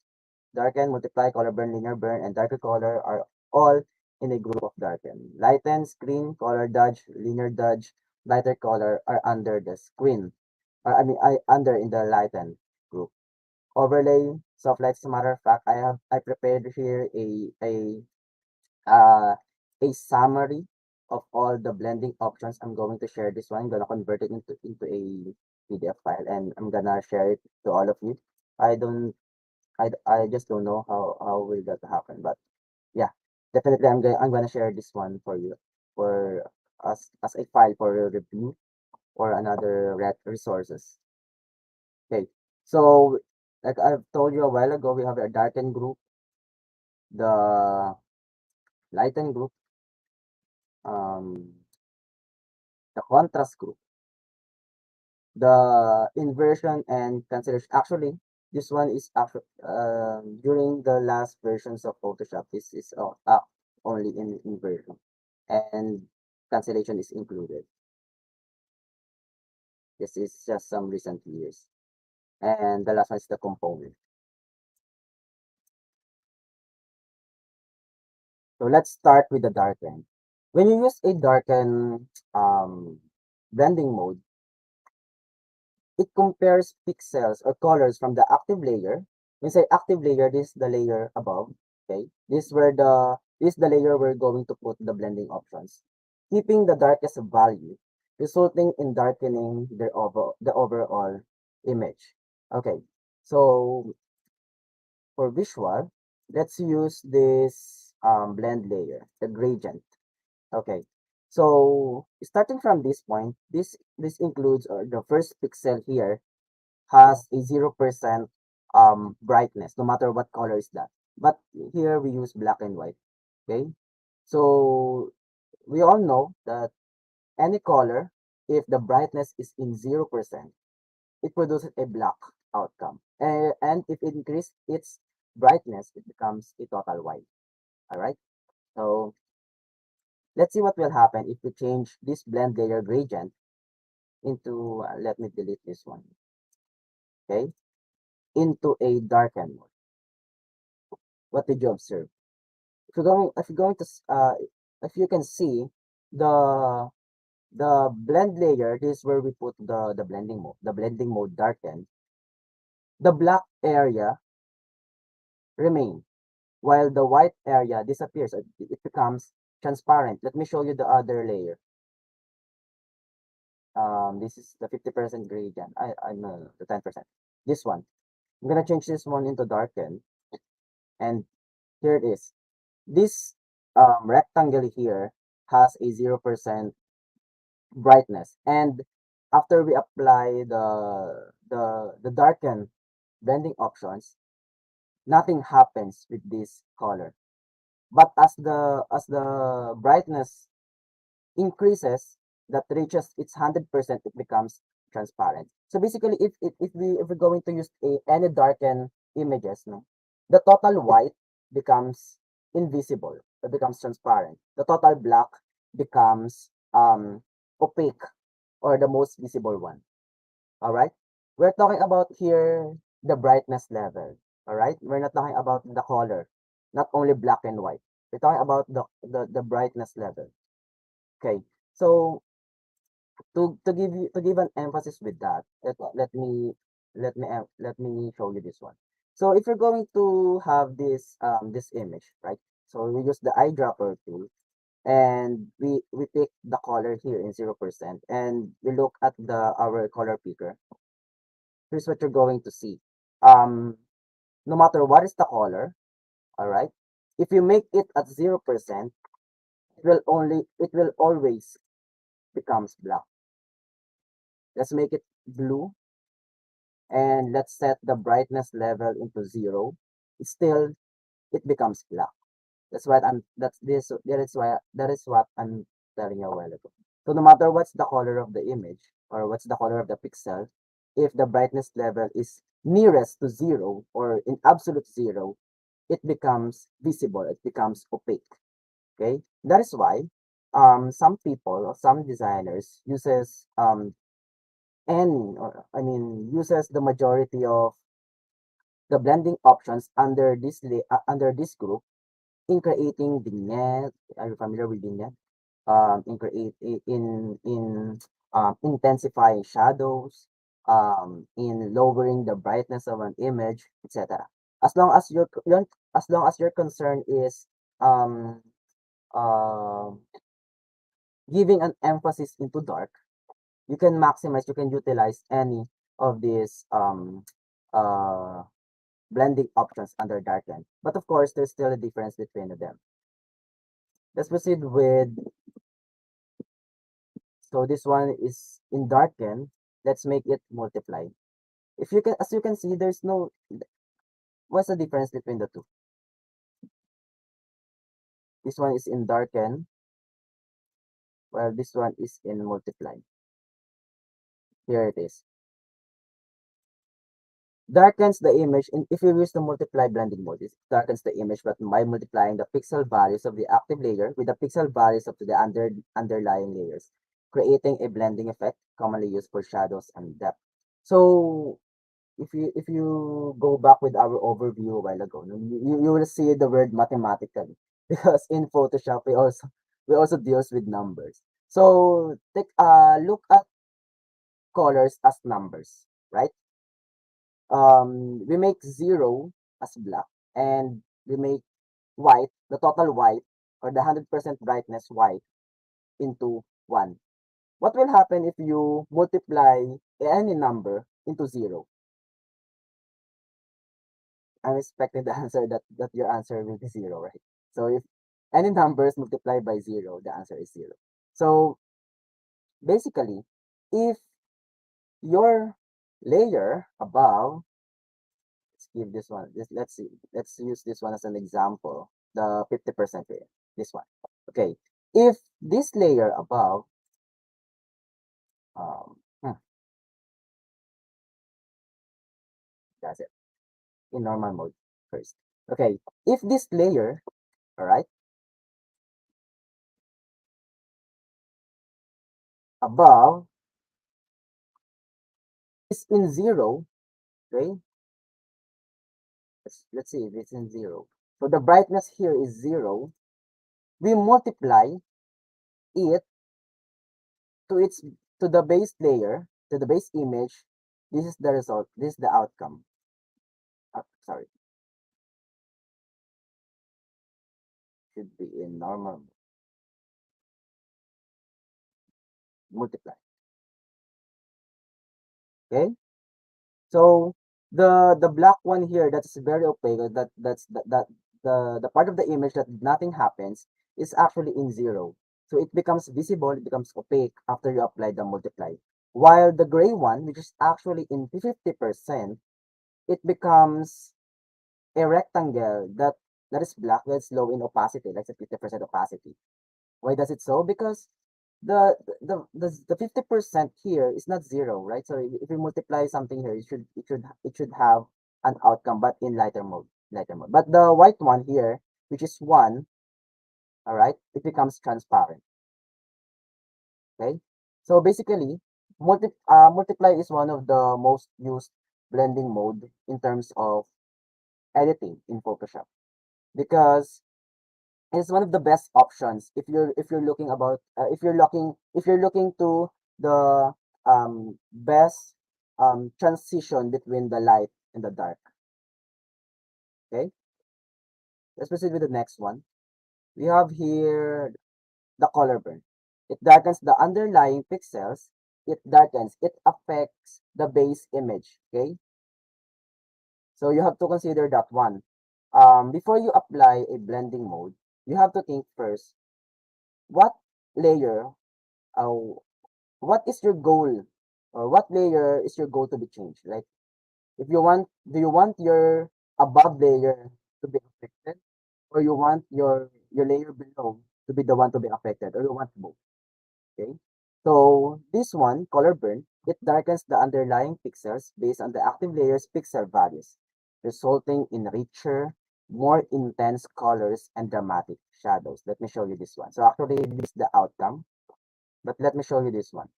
darken, multiply, color burn, linear burn, and darker color are all in a group of darken. Lighten, screen, color dodge, linear dodge, lighter color are under the screen. I mean, I under in the lighten group. overlay, soft lights. As a matter of fact, I prepared here uh, a summary of all the blending options. I'm going to share this one. I'm gonna convert it into a PDF file, and I'm gonna share it to all of you. I don't I just don't know how will that happen, but yeah, definitely I'm gonna share this one for you for as a file for your review or another resources. Okay, so like I've told you a while ago, we have a darken group, the lighten group, um, the contrast group, the inversion and cancellation. Actually, this one is actually during the last versions of Photoshop. This is only in inversion, and cancellation is included. This is just some recent years. And the last one is the component. So let's start with the darken. When you use a darken blending mode, it compares pixels or colors from the active layer. When say active layer, this is the layer above. Okay, this is the layer we're going to put the blending options, keeping the darkest value, resulting in darkening the overall image. Okay, so for visual, let's use this blend layer, the gradient. Okay, so starting from this point, this includes the first pixel here has a 0% brightness, no matter what color is that. But here we use black and white. Okay, so we all know that any color, if the brightness is in 0%, it produces a black outcome. And if it increases its brightness, it becomes a total white. All right. So let's see what will happen if we change this blend layer gradient into, let me delete this one. Okay. Into a darken mode. What did you observe? If you're going to, if you can see the blend layer, this is where we put the blending mode darken. The black area remain while the white area disappears. It becomes transparent. Let me show you the other layer. This is the 50% gradient. I know the 10%. This one. I'm gonna change this one into darken, and here it is. This rectangle here has a 0% brightness, and after we apply the darken blending options, nothing happens with this color. But as the brightness increases, that reaches its 100%, it becomes transparent. So basically, if we're going to use any darken images, no, the total white becomes invisible. It becomes transparent. The total black becomes opaque, or the most visible one. All right. We're talking about here the brightness level. All right. We're not talking about the color, not only black and white. We're talking about the brightness level. Okay. So to give an emphasis with that, let me show you this one. So if you're going to have this image, right? So we use the eyedropper tool, and we pick the color here in 0%, and we look at our color picker. Here's what you're going to see. Um, no matter what is the color, all right, if you make it at 0%, it will always becomes black. Let's make it blue, and let's set the brightness level into 0. Still, it becomes black. That's what I'm that's this that is what I'm telling you a while ago. So no matter what's the color of the image, or what's the color of the pixel, if the brightness level is nearest to 0 or in absolute 0, it becomes visible, it becomes opaque. Okay? That is why some people or some designers uses the majority of the blending options under this group in creating vignette. Are you familiar with vignette? In intensifying shadows, in lowering the brightness of an image, etc. As long as as long as your concern is um, uh, giving an emphasis into dark, you can maximize, you can utilize any of these uh, blending options under darken. But of course, there's still a difference between them. Let's proceed with, so this one is in darken. Let's make it multiply. If you can, as you can see, there's no, what's the difference between the two? This one is in darken, while this one is in multiply. Here it is. Darkens the image, and if you use the multiply blending mode, it darkens the image, but by multiplying the pixel values of the active layer with the pixel values of the underlying layers, creating a blending effect commonly used for shadows and depth. So if you go back with our overview a while ago, you will see the word mathematically because in Photoshop we also deals with numbers. So take look at colors as numbers, right? We make 0 as black, and we make white, the total white, or the 100% brightness white, into 1. What will happen if you multiply any number into 0? I'm expecting the answer that your answer will be 0, right? So if any number is multiplied by 0, the answer is 0. So basically, if your layer above, let's give this one, let's see, let's use this one as an example, the 50% layer, this one. Okay, if this layer above, um, hmm, that's it, in normal mode first. Okay, if this layer, all right, above is in 0, okay, let's see if it's in 0. So the brightness here is 0. We multiply it to its to the base layer, to the base image. This is the result. This is the outcome. Sorry, should be in normal multiply. Okay. So the black one here that's very opaque, the part of the image that nothing happens is actually in 0. So it becomes visible, it becomes opaque after you apply the multiply. While the gray one, which is actually in 50%, it becomes a rectangle that is black, that's low in opacity, like 50% opacity. Why does it so? Because the 50% here is not 0, right? So if you multiply something here, it should have an outcome, but in lighter mode, lighter mode. But the white one here, which is 1, all right, it becomes transparent. Okay, so basically, multiply is one of the most used blending mode in terms of editing in Photoshop, because it's one of the best options if you're looking about if you're looking to the best transition between the light and the dark. Okay, let's proceed with the next one. We have here the color burn. It darkens the underlying pixels. It affects the base image. Okay, so you have to consider that one. Before you apply a blending mode, you have to think first, what layer, uh, what is your goal, or what layer is your goal to be changed? Like, if you want, do you want your above layer to be affected, or you want your layer below to be the one to be affected, or you want both? Okay, so this one, color burn, it darkens the underlying pixels based on the active layer's pixel values, resulting in richer, more intense colors and dramatic shadows. Let me show you this one. So actually, this is the outcome, but let me show you this one.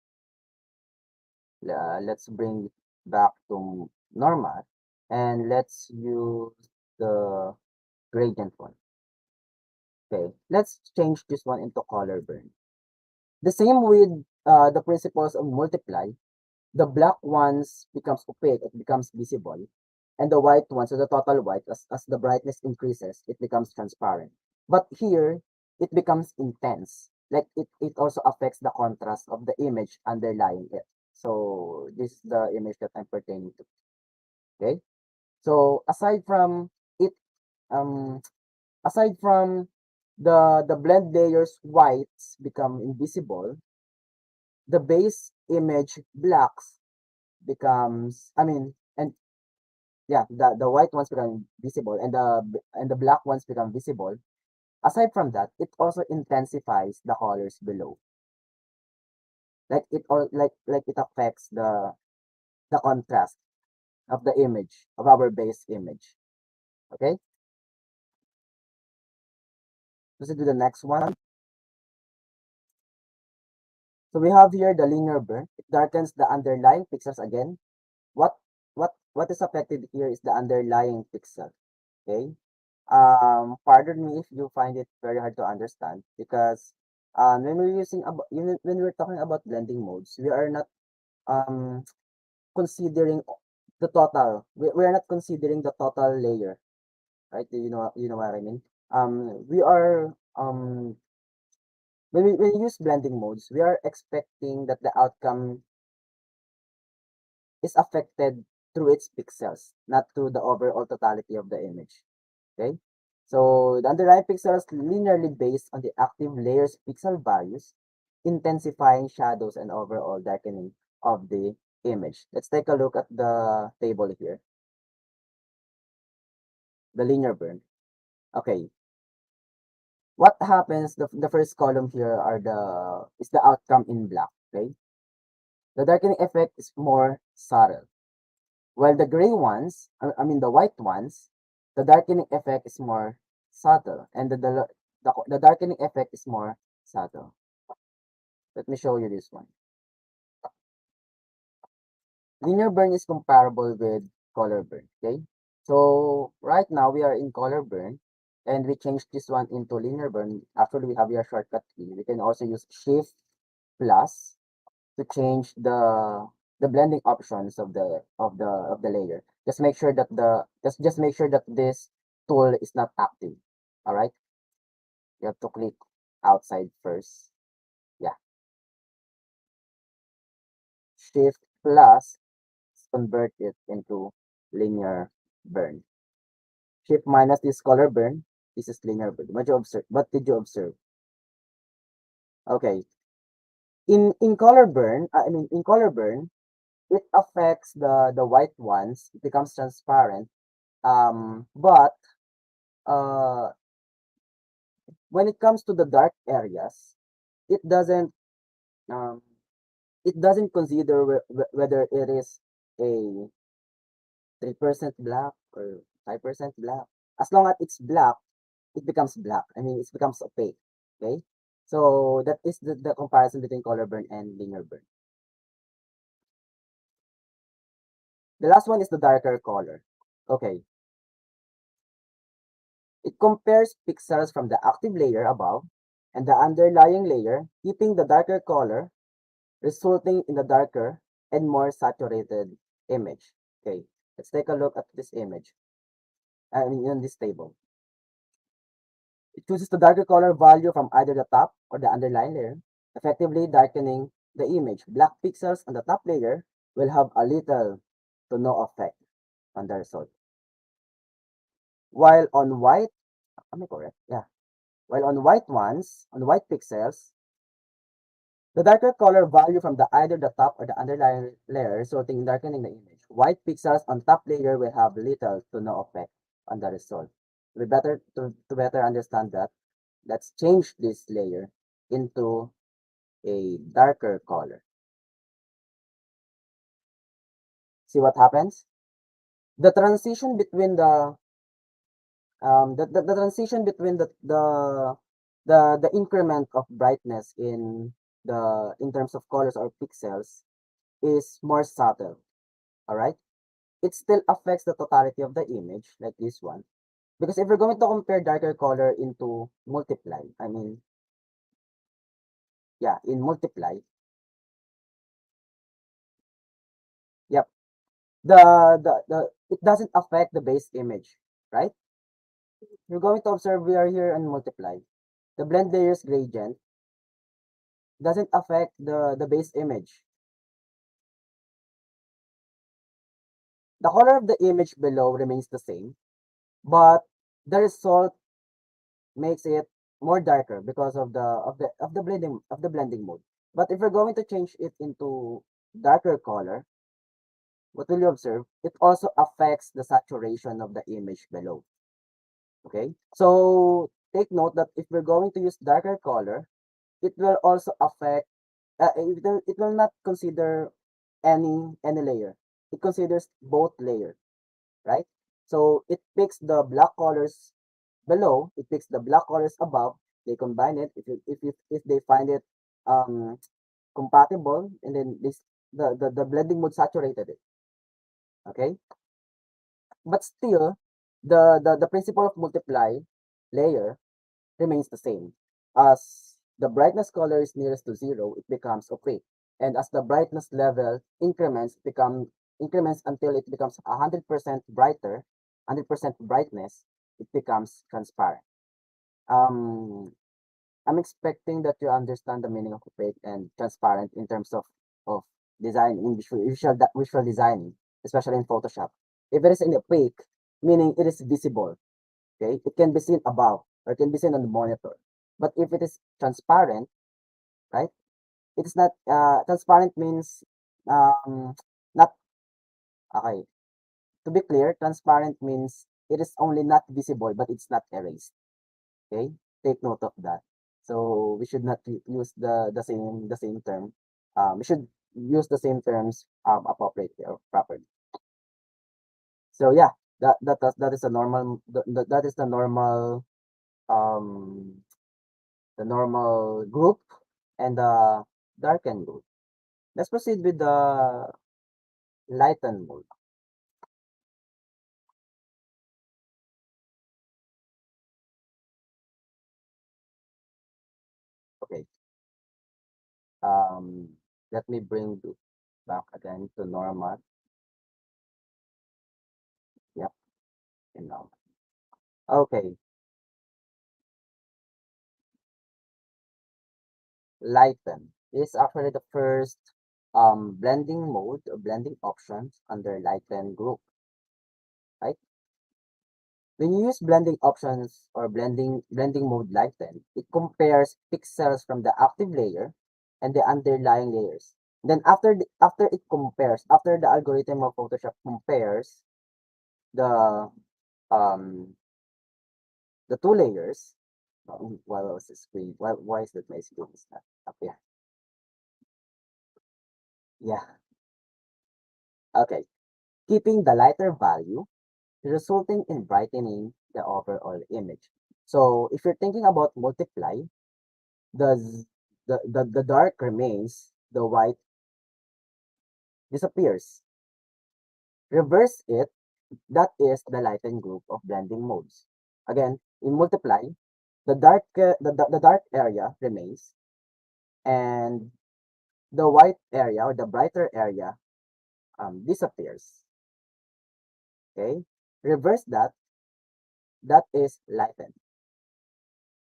Let's bring it back to normal, and let's use the gradient one. Okay, let's change this one into color burn. The same with the principles of multiply. the black ones becomes opaque, it becomes visible, and the white ones, so the total white, as the brightness increases, it becomes transparent. But here, it becomes intense. Like it also affects the contrast of the image underlying it. So this is the image that I'm pertaining to. Okay. So it, um, aside from the blend layers whites become invisible, the base image blacks becomes, I mean, and yeah, the white ones become visible and the black ones become visible. Aside from that, it also intensifies the colors below. Like it all like it affects the contrast of the image of our base image. Okay, let's do the next one. So we have here the linear burn. It darkens the underlying pixels again. What what is affected here is the underlying pixel. Okay. Pardon me if you find it very hard to understand because when we're when we're talking about blending modes, we are not um considering the total. We are not considering the total layer, right? You know what I mean? We are when we use blending modes, we are expecting that the outcome is affected through its pixels, not through the overall totality of the image. Okay? So the underlying pixels linearly based on the active layer's pixel values, intensifying shadows and overall darkening of the image. Let's take a look at the table here, the linear burn. Okay, what happens, the first column here are is the outcome in black, okay? The darkening effect is more subtle. While the gray ones, I mean the white ones, the darkening effect is more subtle, and the darkening effect is more subtle. Let me show you this one. Linear burn is comparable with color burn. Okay, so right now we are in color burn, and we change this one into linear burn. After we have your shortcut key, we can also use Shift plus to change the blending options of the layer. Just make sure that just make sure that this tool is not active. All right, you have to click outside first. Yeah, Shift plus convert it into linear burn. Shift minus this color burn. This is linear burn. What you observe? What did you observe? Okay, in color burn, I mean in color burn, it affects the white ones. It becomes transparent. But uh, when it comes to the dark areas, it doesn't um, it doesn't consider whether it is a 3% black or 5% black. As long as it's black, it becomes black. I mean, it becomes opaque. Okay, so that is the comparison between color burn and linear burn. The last one is the darker color. Okay, it compares pixels from the active layer above and the underlying layer, keeping the darker color, resulting in a darker and more saturated image. Okay, let's take a look at this image. I mean, in this table. It chooses the darker color value from either the top or the underlying layer, effectively darkening the image. Black pixels on the top layer will have a little to no effect on the result. While on white, am I correct? Yeah. While on white ones, on white pixels, the darker color value from either the top or the underlying layer resulting in darkening the image. White pixels on top layer will have little to no effect on the result. To better understand that, let's change this layer into a darker color. See what happens? The transition between the transition between the increment of brightness in terms of colors or pixels is more subtle. All right, it still affects the totality of the image like this one, because if we're going to compare darker color into multiply, I mean, yeah, in multiply, it doesn't affect the base image, right? You're going to observe we are here and multiply. The blend layers gradient doesn't affect the base image. The color of the image below remains the same, but the result makes it more darker because of the blending mode. But if we're going to change it into darker color, what will you observe? It also affects the saturation of the image below. Okay, so take note that if we're going to use darker color, it will also affect. It will not consider any layer. It considers both layer, right? So it picks the black colors below, it picks the black colors above, they combine it if they find it um compatible, and then the blending mode saturated it. Okay, but still the principle of multiply layer remains the same. As the brightness color is nearest to zero, it becomes opaque, and as the brightness level increments until it becomes 100% brighter, 100% brightness, it becomes transparent. um I'm expecting that you understand the meaning of opaque and transparent in terms of design in visual designing, especially in Photoshop. If it is in opaque, meaning it is visible, okay, it can be seen above or it can be seen on the monitor. But if it is transparent, right, it's not transparent means not okay. To be clear, transparent means it is only not visible, but it's not erased. Okay, take note of that. So we should not use the same term. We should use the same terms appropriately or properly. So yeah, that is a normal that is um the normal group and the darken group. Let's proceed with the lighten mode. Okay. Um, Let me bring it back again to normal. Yep, in normal. Okay, lighten is actually the first blending mode or blending options under lighten group, right? When you use blending options or blending mode lighten, it compares pixels from the active layer and the underlying layers. Then after it compares, after the algorithm of Photoshop compares the um the two layers. Why was the screen? Why is that my screen is not up here? Yeah. Okay. Keeping the lighter value, resulting in brightening the overall image. So if you're thinking about multiply, the the dark remains, the white disappears. Reverse it, that is the lighten group of blending modes. Again, in multiply, the dark area remains, and the white area or the brighter area disappears. Okay, reverse that, that is lighten.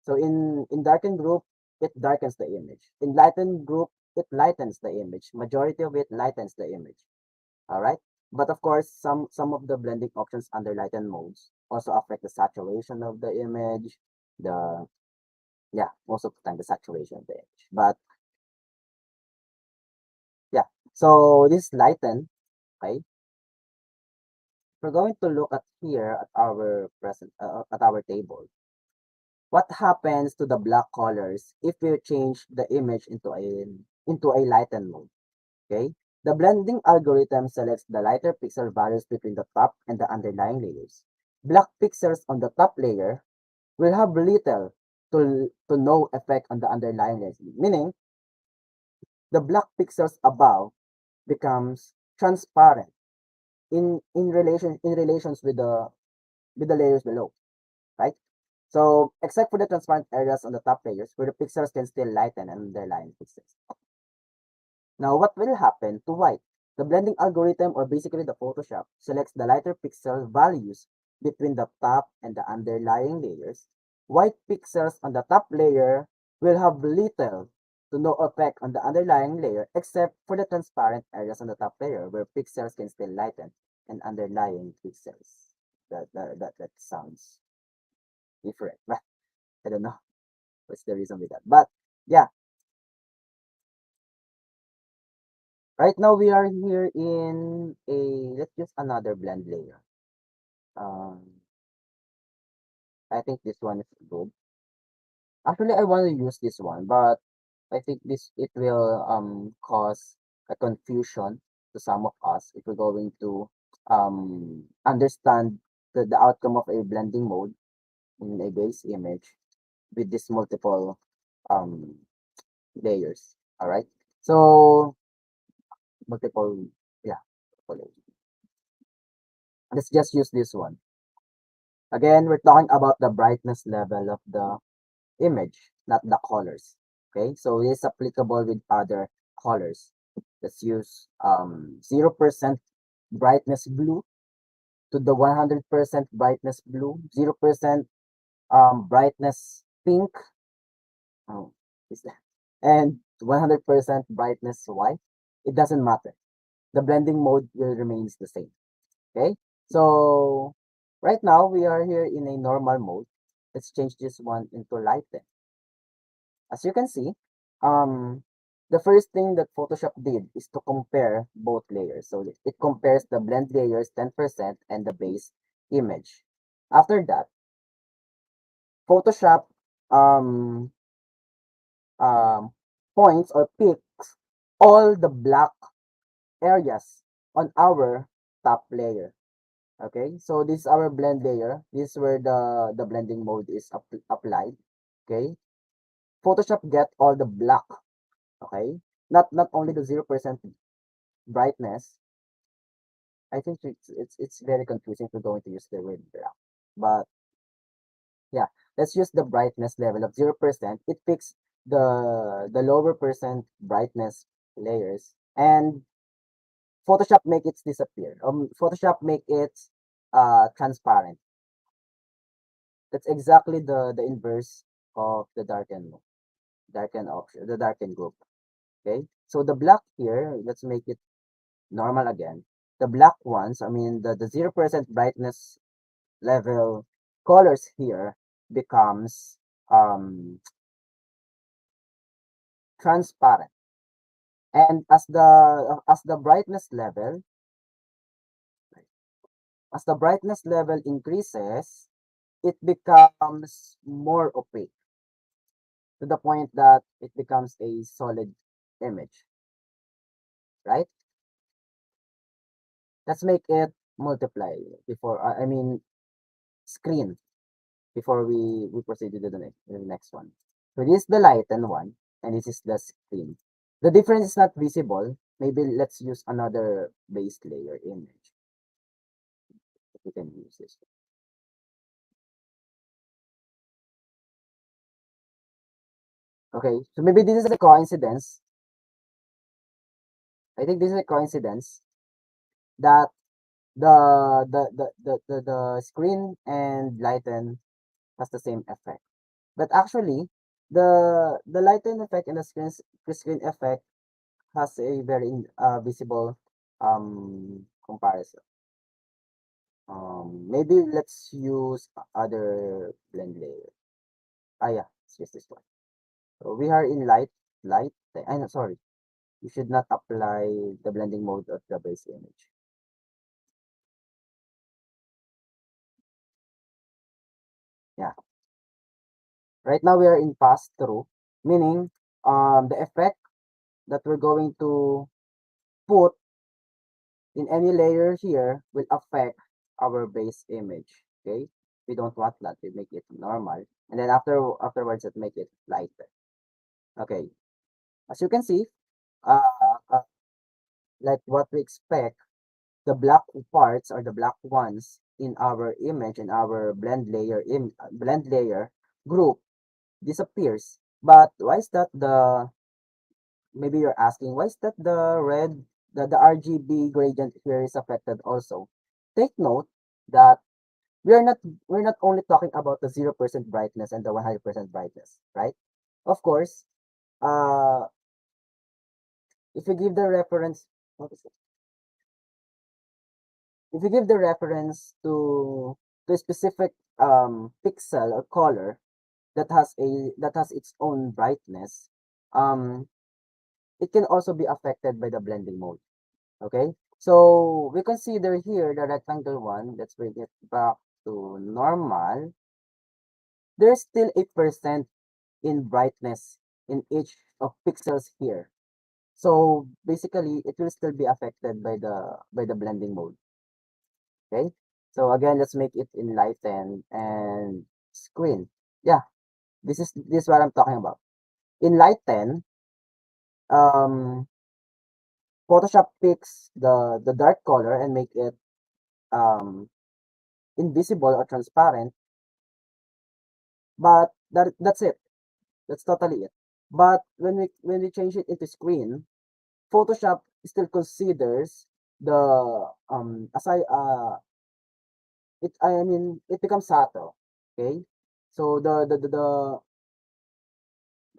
So in darken group, it darkens the image. In lighten group, it lightens the image. Majority of it lightens the image. All right. But of course, some of the blending options under lighten modes also affect the saturation of the image. The Yeah, most of the time the saturation of the image. But yeah, so this lighten. Okay, we're going to look at here at our present at our table. What happens to the black colors if you change the image into a lighten mode? Okay, the blending algorithm selects the lighter pixel values between the top and the underlying layers. Black pixels on the top layer will have little to no effect on the underlying layers, meaning the black pixels above becomes transparent in relations with the layers below, right? So except for the transparent areas on the top layers where the pixels can still lighten and underlying pixels. Now what will happen to white? The blending algorithm, or basically the Photoshop, selects the lighter pixel values between the top and the underlying layers. White pixels on the top layer will have little to no effect on the underlying layer except for the transparent areas on the top layer where pixels can still lighten and underlying pixels. That sounds different, but I don't know what's the reason with that. But yeah, right now we are here in a, let's use another blend layer. I think this one is good. Actually, I want to use this one, but I think this it will cause a confusion to some of us if we're going to understand the outcome of a blending mode in a base image with this multiple um layers. All right. So multiple, yeah, multiple layers. Let's just use this one. Again, we're talking about the brightness level of the image, not the colors. Okay, so it is applicable with other colors. Let's use 0% brightness blue to the 100% brightness blue, 0% brightness pink, oh, is that, and 100% brightness white. It doesn't matter. The blending mode will remains the same. Okay, so right now we are here in a normal mode. Let's change this one into lighten. As you can see, um, the first thing that Photoshop did is to compare both layers. So it compares the blend layers 10% and the base image. After that, Photoshop um, um, points or picks all the black areas on our top layer. Okay, so this is our blend layer. This is where the blending mode is applied. Okay, Photoshop get all the black. Okay, not only the 0% brightness. I think it's very confusing if we're going to use the word black. But yeah, let's use the brightness level of 0%. It picks the lower percent brightness layers, and Photoshop make it disappear. Photoshop make it transparent. That's exactly the inverse of the darken option, the darken group. Okay, so the black here, let's make it normal again. The black ones, I mean the 0% brightness level colors here becomes transparent. And as the brightness level increases, it becomes more opaque to the point that it becomes a solid image, right? Let's make it multiply before I mean screen before we proceed to the next one. So this is the lighten one, and this is the screen. The difference is not visible. Maybe let's use another base layer image. We can use this. Okay, so maybe this is a coincidence. I think this is a coincidence that the screen and lighten has the same effect. But actually, the lighten effect and the screen effect has a very visible comparison. Maybe let's use other blend layer. Ah yeah, let's use this one. So we are in light. I know, sorry. You should not apply the blending mode of the base image. Yeah. Right now we are in pass through, meaning the effect that we're going to put in any layer here will affect our base image. Okay, we don't want that. We make it normal, and then afterwards it make it lighter. Okay, as you can see, uh, uh like what we expect, the black parts or the black ones in our image in our blend layer group disappears. But why is that maybe you're asking, why is that the red the RGB gradient here is affected also. Take note that we're not we're not only talking about the 0% brightness and the 100% brightness, right? Of course, uh, if you give the reference, what is it? If you give the reference to a specific pixel or color that has its own brightness, um, it can also be affected by the blending mode. Okay, so we consider here the rectangle one. Let's bring it back to normal. There's still 8% in brightness in each of pixels here. So basically, it will still be affected by the blending mode. Okay. So again, let's make it enlighten and screen. Yeah, this is what I'm talking about. Enlighten, um, Photoshop picks the dark color and make it um invisible or transparent. But that's it. That's totally it. But when we change it into screen, Photoshop still considers the aside it I mean it becomes subtle. Okay, so the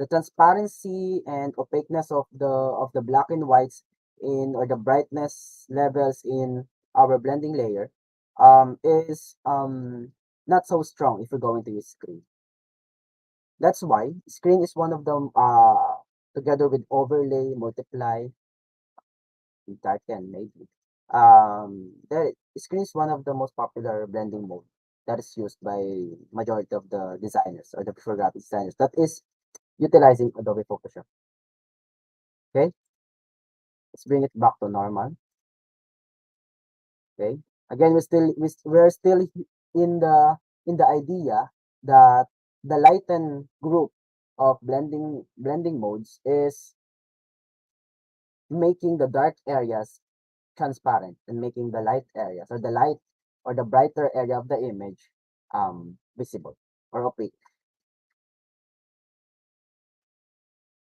transparency and opaqueness of the black and whites in or the brightness levels in our blending layer is not so strong if we're going to use screen. That's why screen is one of them together with overlay, multiply, darken maybe. The screen is one of the most popular blending mode that is used by majority of the designers or the visual graphic designers that is utilizing Adobe Photoshop. Okay, let's bring it back to normal. Okay, again we're still in the idea that the lighten group of blending modes is making the dark areas transparent and making the light areas or the light or the brighter area of the image visible or opaque.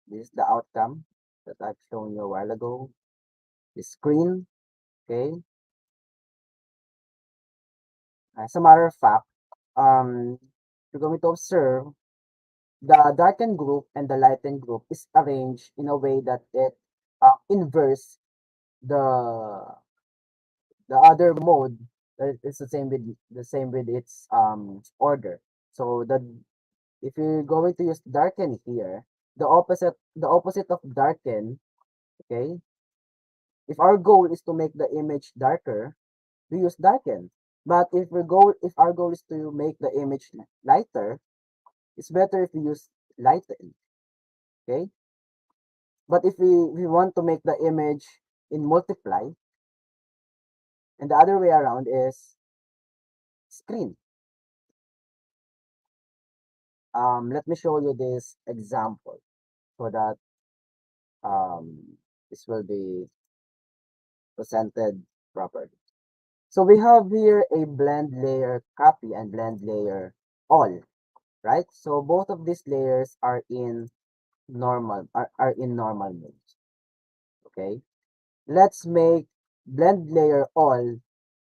This is the outcome that I've shown you a while ago. The screen, okay. As a matter of fact, you're going to observe the darkened group and the lightened group is arranged in a way that it inverse the the other mode. It's the same with its order. So the if you're going to use darken here, the opposite of darken, okay? If our goal is to make the image darker, we use darken. But if our goal is to make the image lighter, it's better if we use lighten. Okay? But if we want to make the image in multiply, and the other way around is screen. Let me show you this example so that this will be presented properly. So we have here a blend layer copy and blend layer all, right? So both of these layers are in are in normal mode. Okay. Let's make blend layer all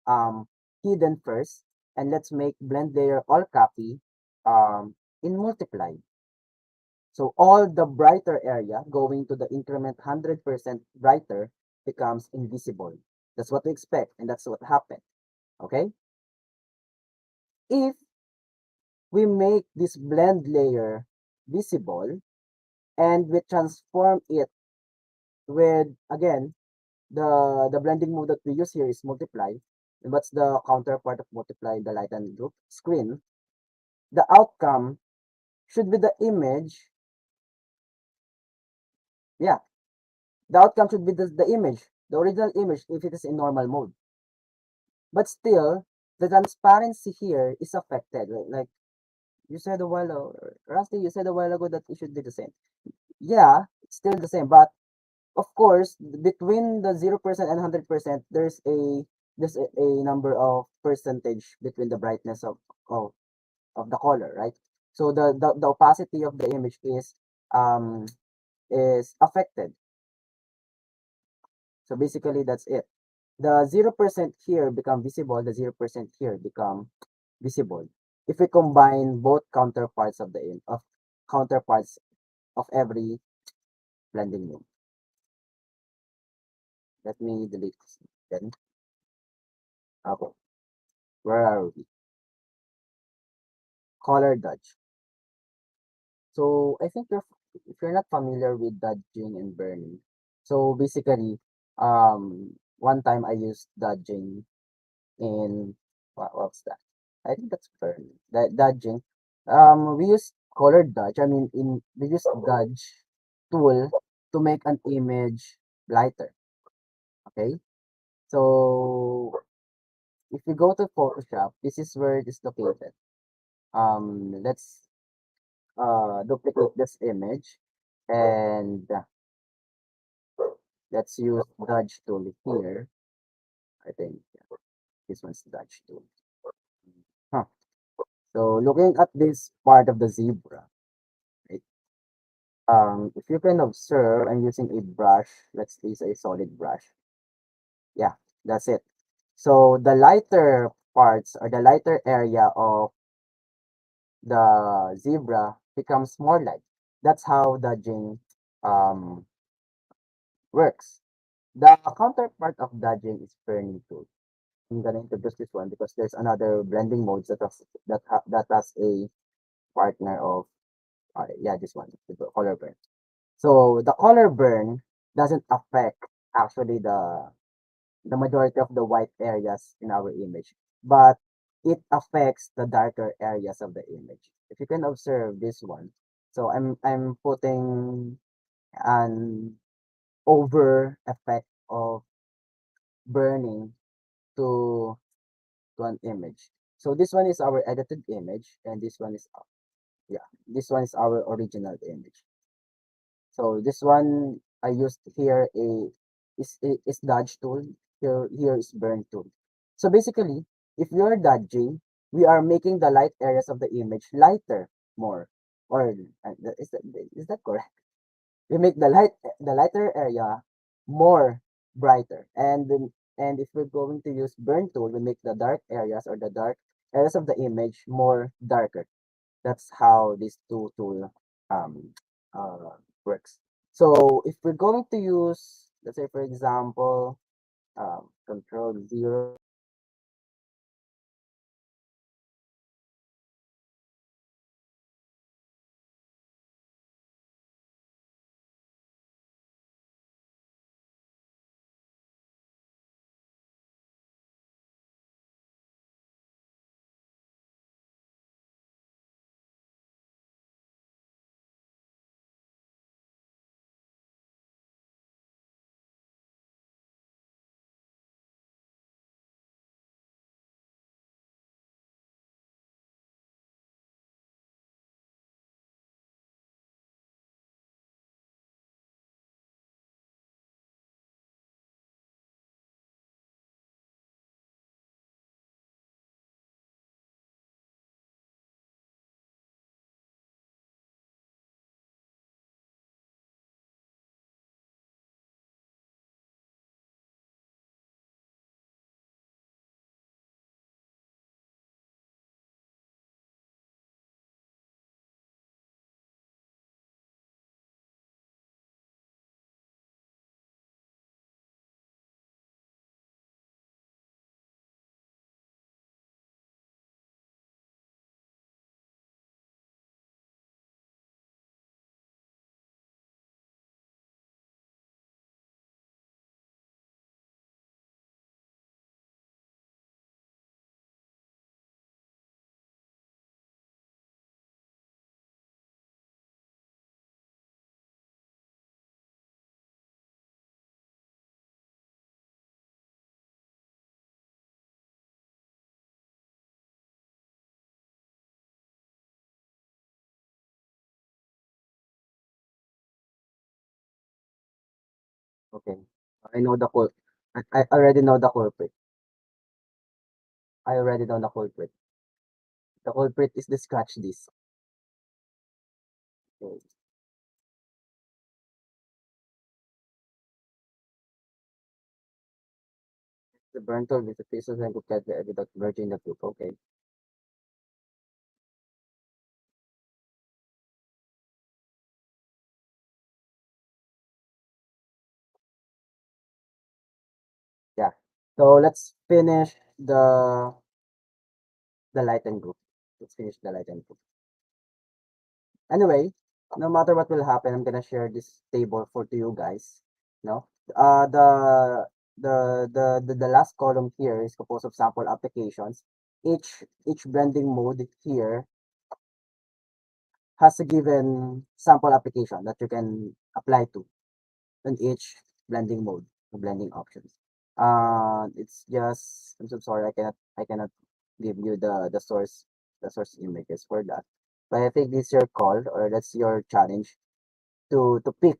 um hidden first, and let's make blend layer all copy in multiply. So all the brighter area going to the increment 100% brighter becomes invisible. That's what we expect, and that's what happened. Okay. If we make this blend layer visible and we transform it with, again, the blending mode that we use here is multiply. And what's the counterpart of multiply in the lighten group? Screen. The outcome should be the image. Yeah, the outcome should be the image, the original image if it is in normal mode. But still, the transparency here is affected. Like you said a while ago, Rusty, you said a while ago that it should be the same. Yeah, it's still the same, but of course, between the 0% and 100%, there's a number of percentage between the brightness of the color, right? So the opacity of the image is affected. So basically that's it. The 0% here become visible, the 0% here become visible. If we combine both counterparts of counterparts of every blending mode. Let me delete this then. Okay, where are we? Color dodge. So I think if you're not familiar with dodging and burning, so basically, one time I used dodging in what's that? I think that's burning. That dodging. We use color dodge. I mean, we use dodge tool to make an image lighter. Okay, so if you go to Photoshop, this is where it is located. Let's duplicate this image and let's use dodge tool here. I think yeah, this one's dodge tool. Huh. So looking at this part of the zebra, right? If you can observe, I'm using a brush. Let's use a solid brush. Yeah, that's it. So the lighter parts or the lighter area of the zebra becomes more light. That's how dodging um works. The counterpart of dodging is burning tool. I'm gonna introduce this one because there's another blending modes that has a partner of yeah, this one, the color burn. So the color burn doesn't affect actually the majority of the white areas in our image, but it affects the darker areas of the image. If you can observe this one, so I'm putting an over effect of burning to an image. So this one is our edited image, and this one is yeah, this one is our original image. So this one I used here is dodge tool. Here is burn tool. So basically, if we are dodging, we are making the light areas of the image lighter more. Or is that correct? We make the lighter area more brighter, and if we're going to use burn tool, we make the dark areas or the dark areas of the image more darker. That's how these two tool um works. So if we're going to use, let's say for example, control 0. Okay, I know the cul I already know the culprit. I already know the culprit. The culprit is the scratch disk. Okay. The burn tool with the pieces and could get the without merging the group. Okay. Yeah. So let's finish the lighten group. Let's finish the lighten group. Anyway, no matter what will happen, I'm gonna share this table for to you guys. No, the last column here is composed of sample applications. Each blending mode here has a given sample application that you can apply to in each blending mode, the blending options. It's just I'm so sorry I cannot give you the source images for that. But I think this is your call or that's your challenge to pick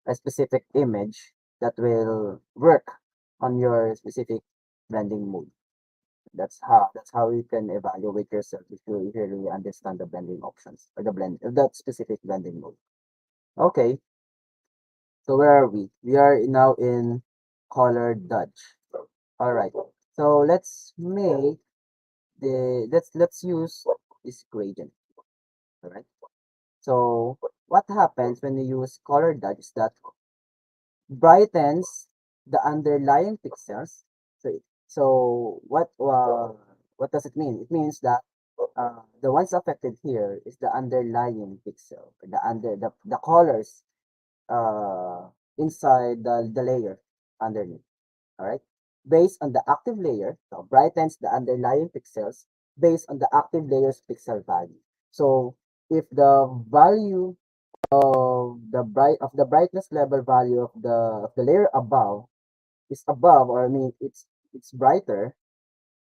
a specific image that will work on your specific blending mode. That's how you can evaluate yourself if you really understand the blending options or the blend that specific blending mode. Okay, so where are we? We are now in color dodge. All right. So let's use this gradient. All right. So what happens when you use color dodge is that brightens the underlying pixels. So what does it mean? It means that the ones affected here is the underlying pixel, the colors uh, inside the layer underneath. All right, based on the active layer, so brightens the underlying pixels based on the active layer's pixel value. So if the value of the brightness level value of the layer above is above, or I mean it's brighter,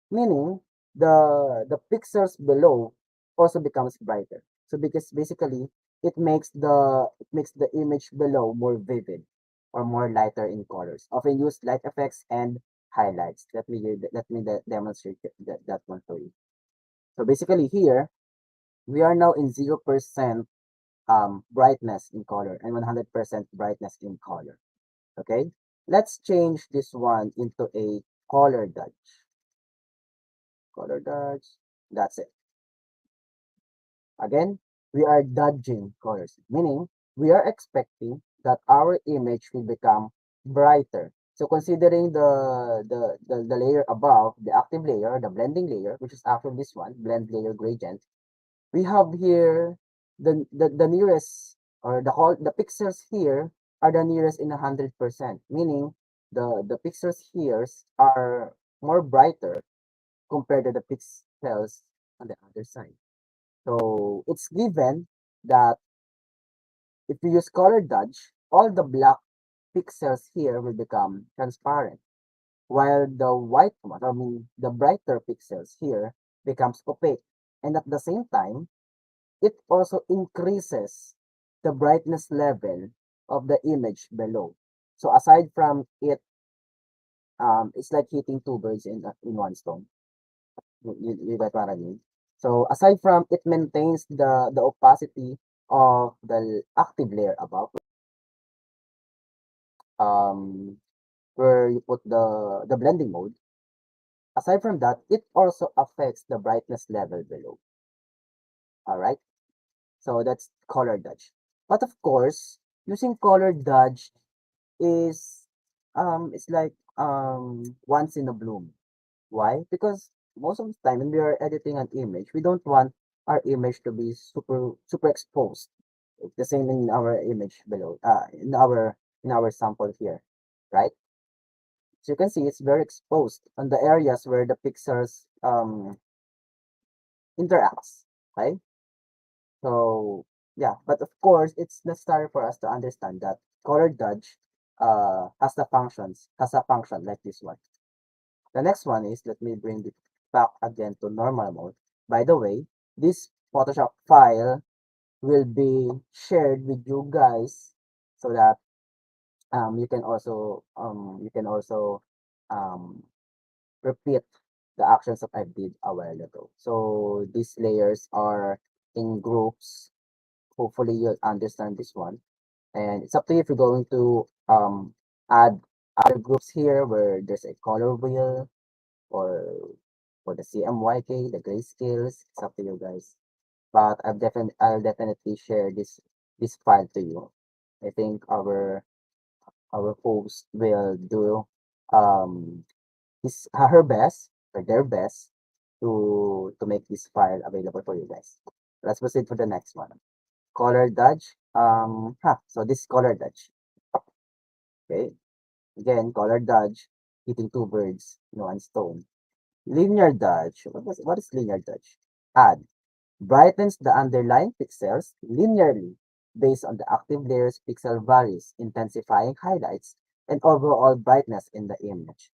meaning the pixels below also becomes brighter. So because basically it makes the image below more vivid or more lighter in colors. Often use light effects and highlights. Let me demonstrate that one for you. So basically here we are now in 0% brightness in color and 100% brightness in color. Okay, let's change this one into a color dodge. Color dodge. That's it. Again, we are dodging colors, meaning we are expecting that our image will become brighter. So considering the layer above, the active layer, the blending layer, which is actually this one, blend layer gradient, we have here the nearest or the pixels here are the nearest in 100%, meaning the pixels here are more brighter compared to the pixels on the other side. So it's given that if you use color dodge, all the black pixels here will become transparent, while the white one, I mean the brighter pixels here becomes opaque. And at the same time, it also increases the brightness level of the image below. So aside from it, it's like hitting two birds in one stone. You get what I mean? So aside from it maintains the opacity of the active layer above, um, where you put the blending mode. Aside from that, it also affects the brightness level below. All right. So that's color dodge. But of course, using color dodge is it's like once in a bloom. Why? Because most of the time when we are editing an image, we don't want our image to be super exposed. It's the same in our image below, in our sample here, right? So you can see it's very exposed on the areas where the pixels interacts, right? So yeah, but of course it's necessary for us to understand that color dodge has a function like this one. The next one is, let me bring it back again to normal mode. By the way, this Photoshop file will be shared with you guys so that you can also um, repeat the actions that I did a while ago. So these layers are in groups. Hopefully you'll understand this one. And it's up to you if you're going to add other groups here where there's a color wheel or for the CMYK, the grayscales. It's up to you guys. But I'll definitely share this file to you. I think our host will do her best or their best to make this file available for you guys. Let's proceed for the next one. Color dodge. So this is color dodge. Okay. Again, color dodge, hitting two birds, one stone. Linear dodge. What is linear dodge? Add. Brightens the underlying pixels linearly based on the active layer's pixel values, intensifying highlights and overall brightness in the image.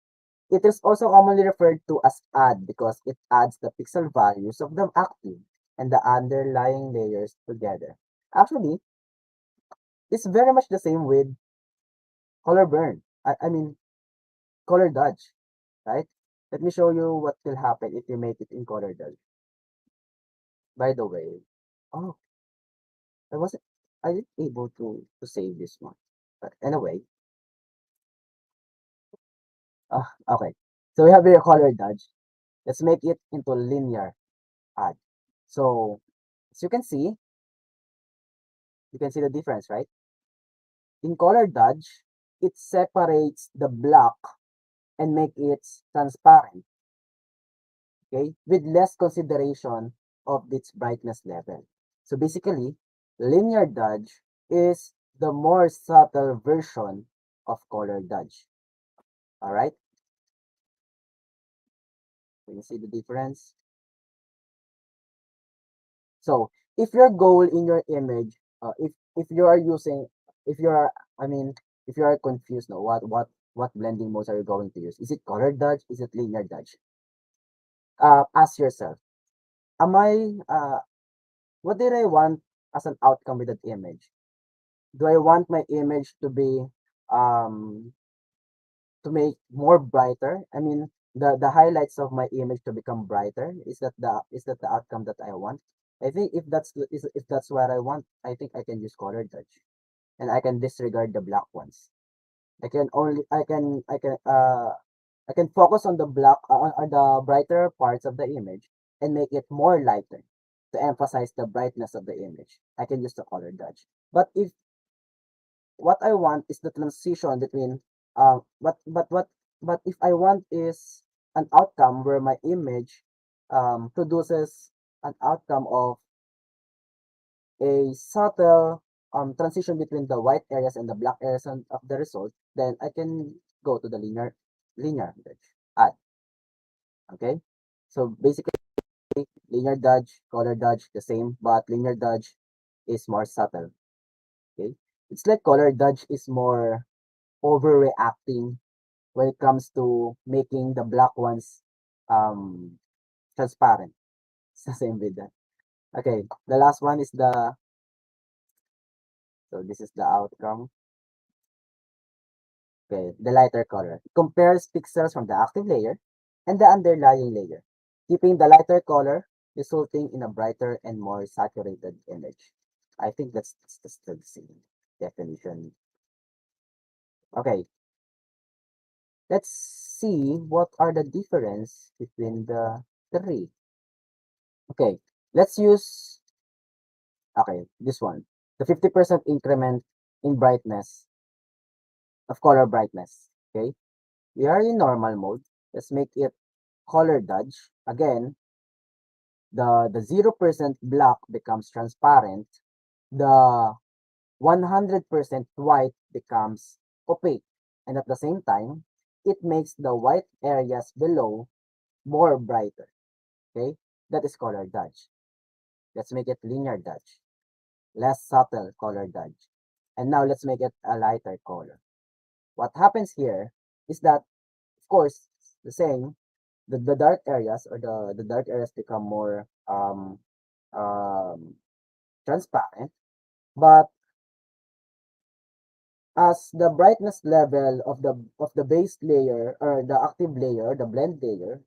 It is also commonly referred to as add because it adds the pixel values of the active and the underlying layers together. Actually, it's very much the same with color burn. I mean, color dodge, right? Let me show you what will happen if you make it in color dodge. By the way, oh, I wasn't I didn't able to save this one. But anyway, okay. So we have here color dodge. Let's make it into linear add. So as you can see the difference, right? In color dodge, it separates the block and make it transparent, okay, with less consideration of its brightness level. So basically, linear dodge is the more subtle version of color dodge. All right, can you see the difference? So if your goal in your image, if you are using, if you are, I mean, if you are confused, no, what blending modes are you going to use? Is it color dodge? Is it linear dodge? Ask yourself, am I, what did I want as an outcome with that image? Do I want my image to be, um, to make more brighter? I mean, the highlights of my image to become brighter. Is that the outcome that I want? I think if that's what I want, I think I can use color dodge, and I can disregard the black ones. I can focus on the black on the brighter parts of the image and make it more lighter to emphasize the brightness of the image. I can use the color dodge. But if what I want is the transition between but if I want is an outcome where my image produces an outcome of a subtle transition between the white areas and the black areas of the result, then I can go to the linear dodge. Add. Okay. So basically linear dodge, color dodge, the same, but linear dodge is more subtle. Okay. It's like color dodge is more overreacting when it comes to making the black ones um transparent. It's the same with that. Okay, the last one is so this is the outcome. Okay, the lighter color. It compares pixels from the active layer and the underlying layer, keeping the lighter color, resulting in a brighter and more saturated image. I think that's still the same definition. Okay, let's see what are the difference between the three. Okay, let's use, okay, this one. The 50% increment in brightness of color brightness. Okay, we are in normal mode. Let's make it color dodge. Again, the 0% black becomes transparent. The 100% white becomes opaque. And at the same time, it makes the white areas below more brighter. Okay, that is color dodge. Let's make it linear dodge. Less subtle color dodge. And now let's make it a lighter color. What happens here is that, of course, the same, the dark areas or the dark areas become more um, transparent, but as the brightness level of the base layer or the active layer, the blend layer,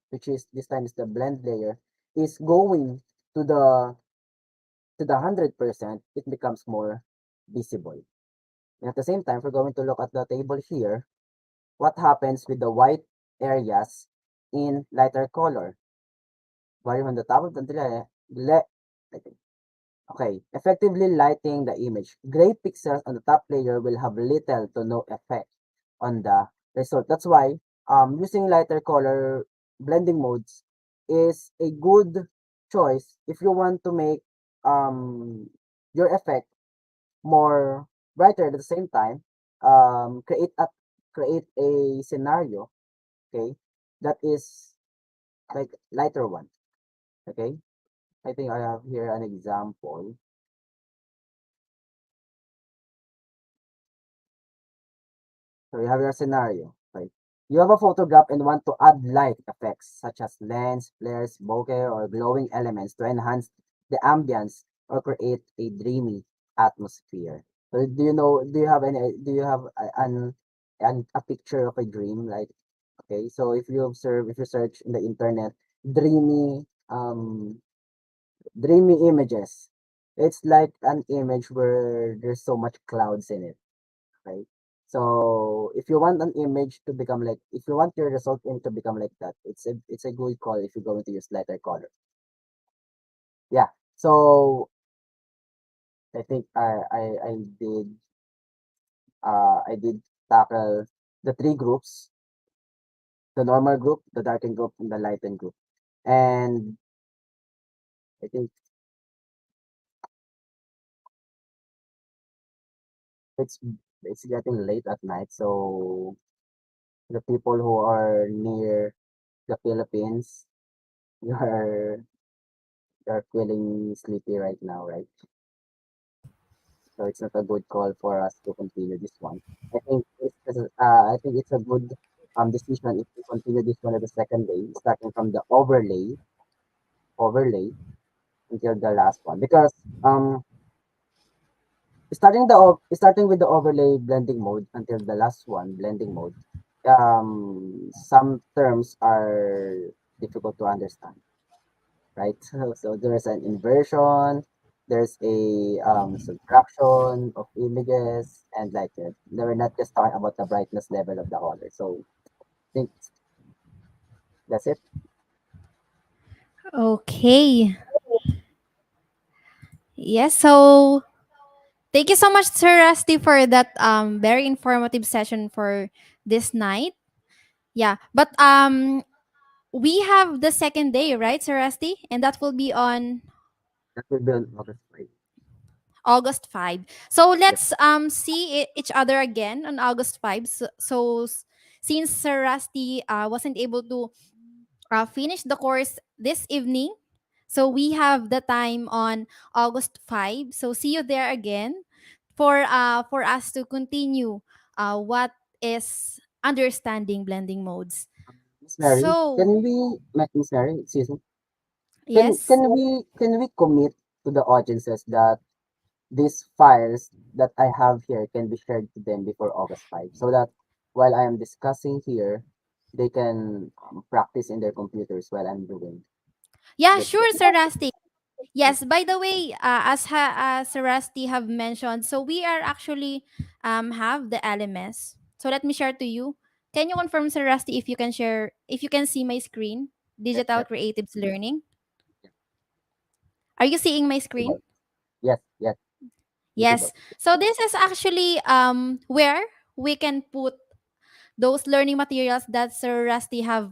which is this time is the blend layer, is going to the 100%, it becomes more visible. And at the same time, if we're going to look at the table here, what happens with the white areas in lighter color. Volume on the top of the okay, effectively lighting the image. Gray pixels on the top layer will have little to no effect on the result. That's why using lighter color blending modes is a good choice if you want to make um your effect more brighter at the same time. Create a scenario, okay, that is like lighter one. Okay, I think I have here an example. So you have your scenario, right? You have a photograph and want to add light effects such as lens, flares, bokeh, or glowing elements to enhance the ambience or create a dreamy atmosphere. So do you know? Do you have any? Do you have a picture of a dream? Like, okay, so if you search in the internet, dreamy dreamy images, it's like an image where there's so much clouds in it, right? So if you want an image to become like, if you want your result in to become like that, it's a good call if you're going to use lighter color. Yeah. So I think did I did tackle the three groups: the normal group, the darkened group, and the lightened group. And I think it's it's getting late at night, so the people who are near the Philippines, you're you're feeling sleepy right now, right? So it's not a good call for us to continue this one. I think it's a good decision if we continue this one at the second day, starting from the overlay until the last one. Because starting with the overlay blending mode until the last one, blending mode, some terms are difficult to understand, right? So there's an inversion, there's a subtraction of images, and like that. We're not just talking about the brightness level of the color. So I think that's it. Okay. Yes, so thank you so much, Sir Rusty, for that very informative session for this night. Yeah, but we have the second day, right, Sir Rusty? And that will be on That will be on August 5. August 5. So Yep. let's see each other again on August 5. Since Sir Rusty wasn't able to finish the course this evening, so we have the time on August 5. So see you there again for us to continue what is understanding blending modes. Miss Mary, So, Miss Mary, excuse me, yes. can we commit to the audiences that these files that I have here can be shared to them before August 5 so that while I am discussing here, they can practice in their computers while I'm doing Yeah, the sure, Sir Rusty. Yes, by the way, as Sir Rusty have mentioned, so we are actually have the LMS. So let me share to you. Can you confirm, Sir Rusty, if you can share, if you can see my screen, Yep, Digital yep, Creatives Learning? yep. Are you seeing my screen? Visible. Yes, yes, Yes. visible. So this is actually where we can put those learning materials that Sir Rusty have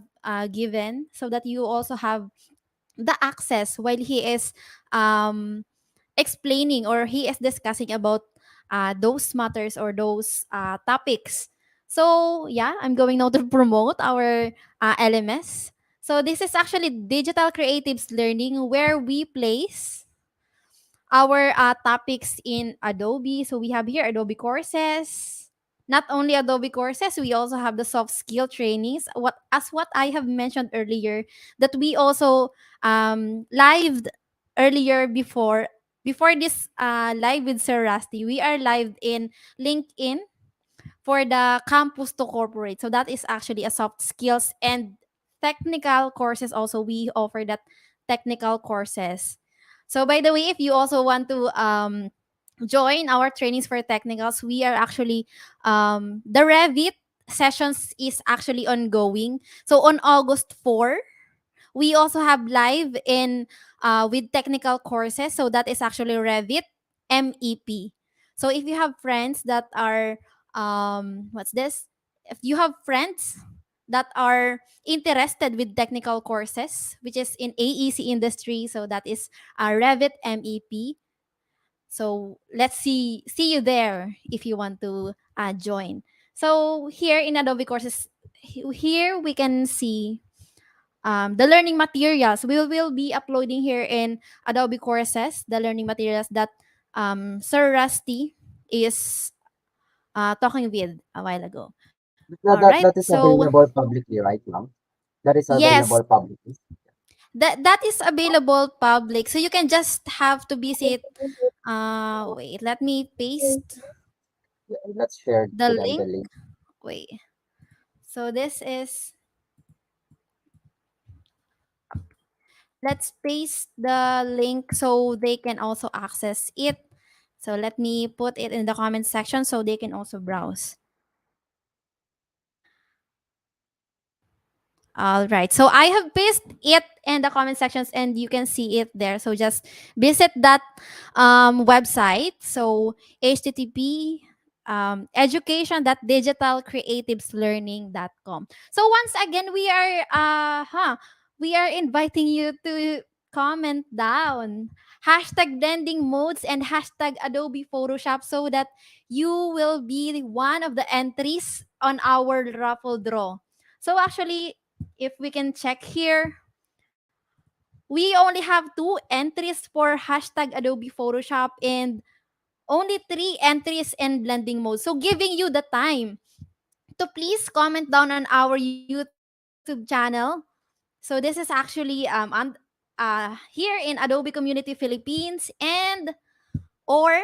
given, so that you also have the access while he is um explaining or he is discussing about those matters or those topics. So yeah, I'm going now to promote our LMS. So this is actually Digital Creatives Learning, where we place our topics in Adobe. So we have here Adobe courses. Not only Adobe courses, we also have the soft skill trainings. What I have mentioned earlier, that we also live earlier before this live with Sir Rusty. We are live in LinkedIn for the campus to corporate. So that is actually a soft skills and technical courses. Also, we offer that technical courses. So by the way, if you also want to join our trainings for technicals, we are actually the Revit sessions is actually ongoing. So on August 4, we also have live in with technical courses. So that is actually Revit MEP. So if you have friends that are what's this? If you have friends that are interested with technical courses, which is in AEC industry, so that is Revit MEP. So let's see you there if you want to join. So here in Adobe courses, here we can see the learning materials. We will be uploading here in Adobe courses the learning materials that Sir Rusty is talking with a while ago. All right. That is So available publicly, right, ma'am? That is yes, available publicly. that is available public. So you can just have to visit. Wait, let me paste Yeah, let's share the to them the link. link. Wait. So this is, let's paste the link so they can also access it. So let me put it in the comment section so they can also browse. All right. So I have pasted it in the comment sections and you can see it there. So just visit that website. So http education.digitalcreativeslearning.com. So once again, we are inviting you to comment down hashtag blending modes and hashtag Adobe Photoshop so that you will be one of the entries on our raffle draw. So actually, if we can check here, we only have two entries for hashtag Adobe Photoshop and only three entries in blending mode. So giving you the time to please comment down on our YouTube channel. So this is actually here in Adobe Community Philippines and or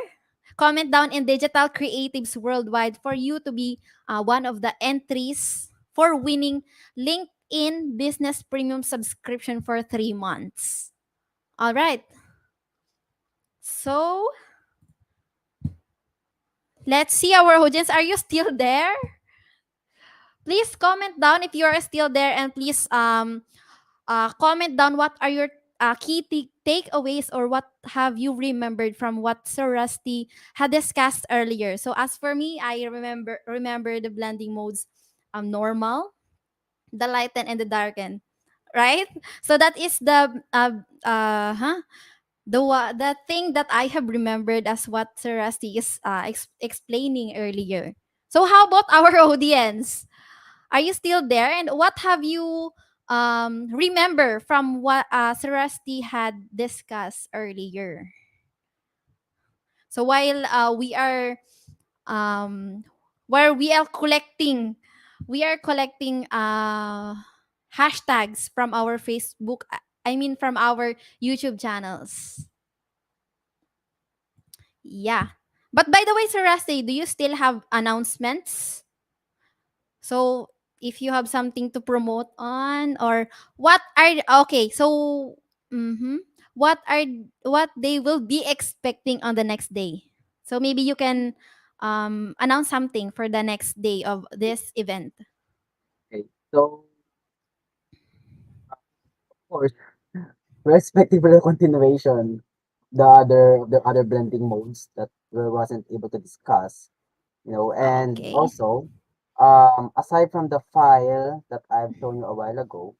comment down in Digital Creatives Worldwide for you to be one of the entries for winning LinkedIn Business Premium subscription for 3 months. All right. So let's see our audience. Are you still there? Please comment down if you are still there, and please comment down what are your key takeaways or what have you remembered from what Sir Rusty had discussed earlier. So as for me, I remember the blending modes, normal, the lighten and the darken, right? So that is the thing that I have remembered as what Sir Rusty is explaining earlier. So how about our audience? Are you still there? And what have you remember from what Sarasti had discussed earlier? So um, while we are collecting hashtags from our Facebook. I mean, from our YouTube channels. Yeah. But by the way, Sarasti, do you still have announcements? So if you have something to promote on, or what are okay, so mhm, what are what they will be expecting on the next day. So maybe you can announce something for the next day of this event. Okay. So, of course, respective for the continuation, the other blending modes that we wasn't able to discuss, and Okay. also, aside from the file that I've shown you a while ago,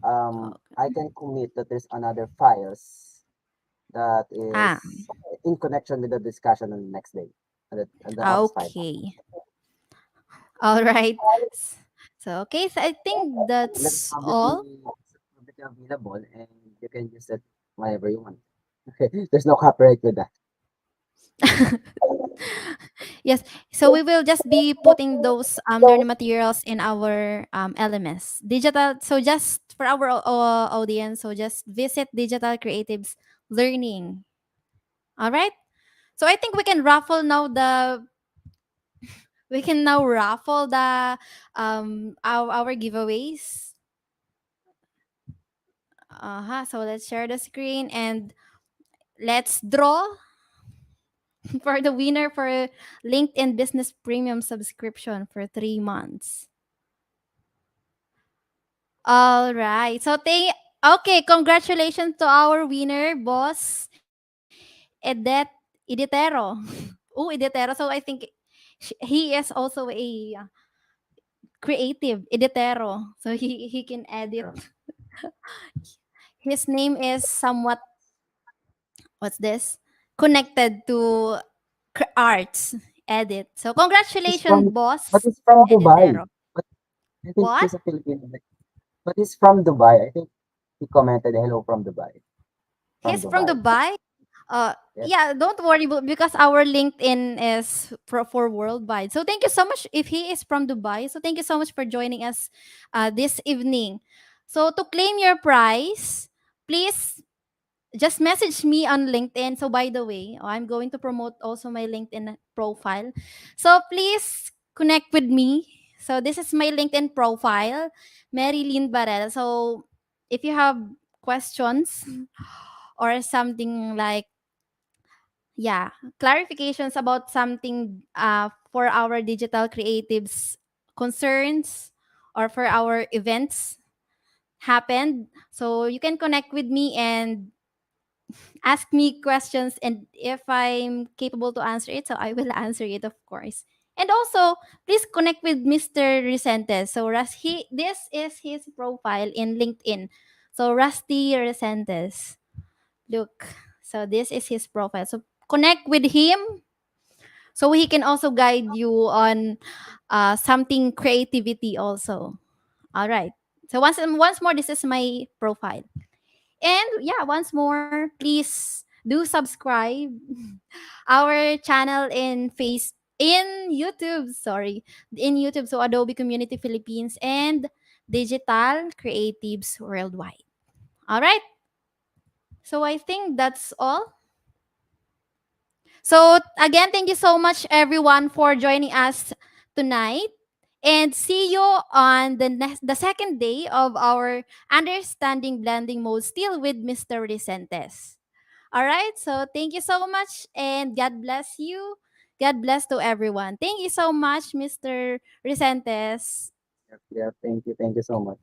I can commit that there's another files that Ah, is in connection with the discussion on the next day, on the August 5. okay. All right. S- So okay, so I think That's that's all. publicly available, and you can use it whenever you want. Okay, there's no copyright with that. Yes. So we will just be putting those learning materials in our LMS. Digital. So just for our audience, so just visit Digital Creatives Learning. All right. So I think we can now raffle the our giveaways. So let's share the screen and let's draw for the winner for LinkedIn Business Premium subscription for 3 months. All right. So okay, congratulations to our winner, boss Edet Iditero. Oh, Iditero. So I think he is also a creative Iditero. So he can edit. Yeah. His name is somewhat, what's this? Connected to arts edit. So He's congratulations, from, but boss he's from Dubai. Editero. But I think What? he's a Filipino. But he's from Dubai. I think he commented hello from Dubai. From He's from Dubai. Dubai. Yes. Yeah, don't worry because our LinkedIn is for worldwide. So thank you so much if he is from Dubai. So thank you so much for joining us this evening. So to claim your prize, please just message me on LinkedIn. So by the way, I'm going to promote also my LinkedIn profile. So please connect with me. So this is my LinkedIn profile, Marilyn Barrel. So if you have questions or something like, yeah, clarifications about something for our digital creatives concerns or for our events happened, so you can connect with me and ask me questions, and if I'm capable to answer it, so I will answer it, of course. And also, please connect with Mr. Resentes. So this is his profile in LinkedIn. So Rusty Resentes. Look. So this is his profile. So connect with him so he can also guide you on something creativity also. All right. So once more, this is my profile. And yeah, once more, please do subscribe our channel in YouTube, sorry, in YouTube, so Adobe Community Philippines and Digital Creatives Worldwide. All right. So I think that's all. So again, thank you so much everyone for joining us tonight. And see you on the second day of our Understanding Blending Mode still with Mr. Resentes. All right. So thank you so much and God bless you. God bless to everyone. Thank you so much, Mr. Resentes. Yeah. Thank you. Thank you so much.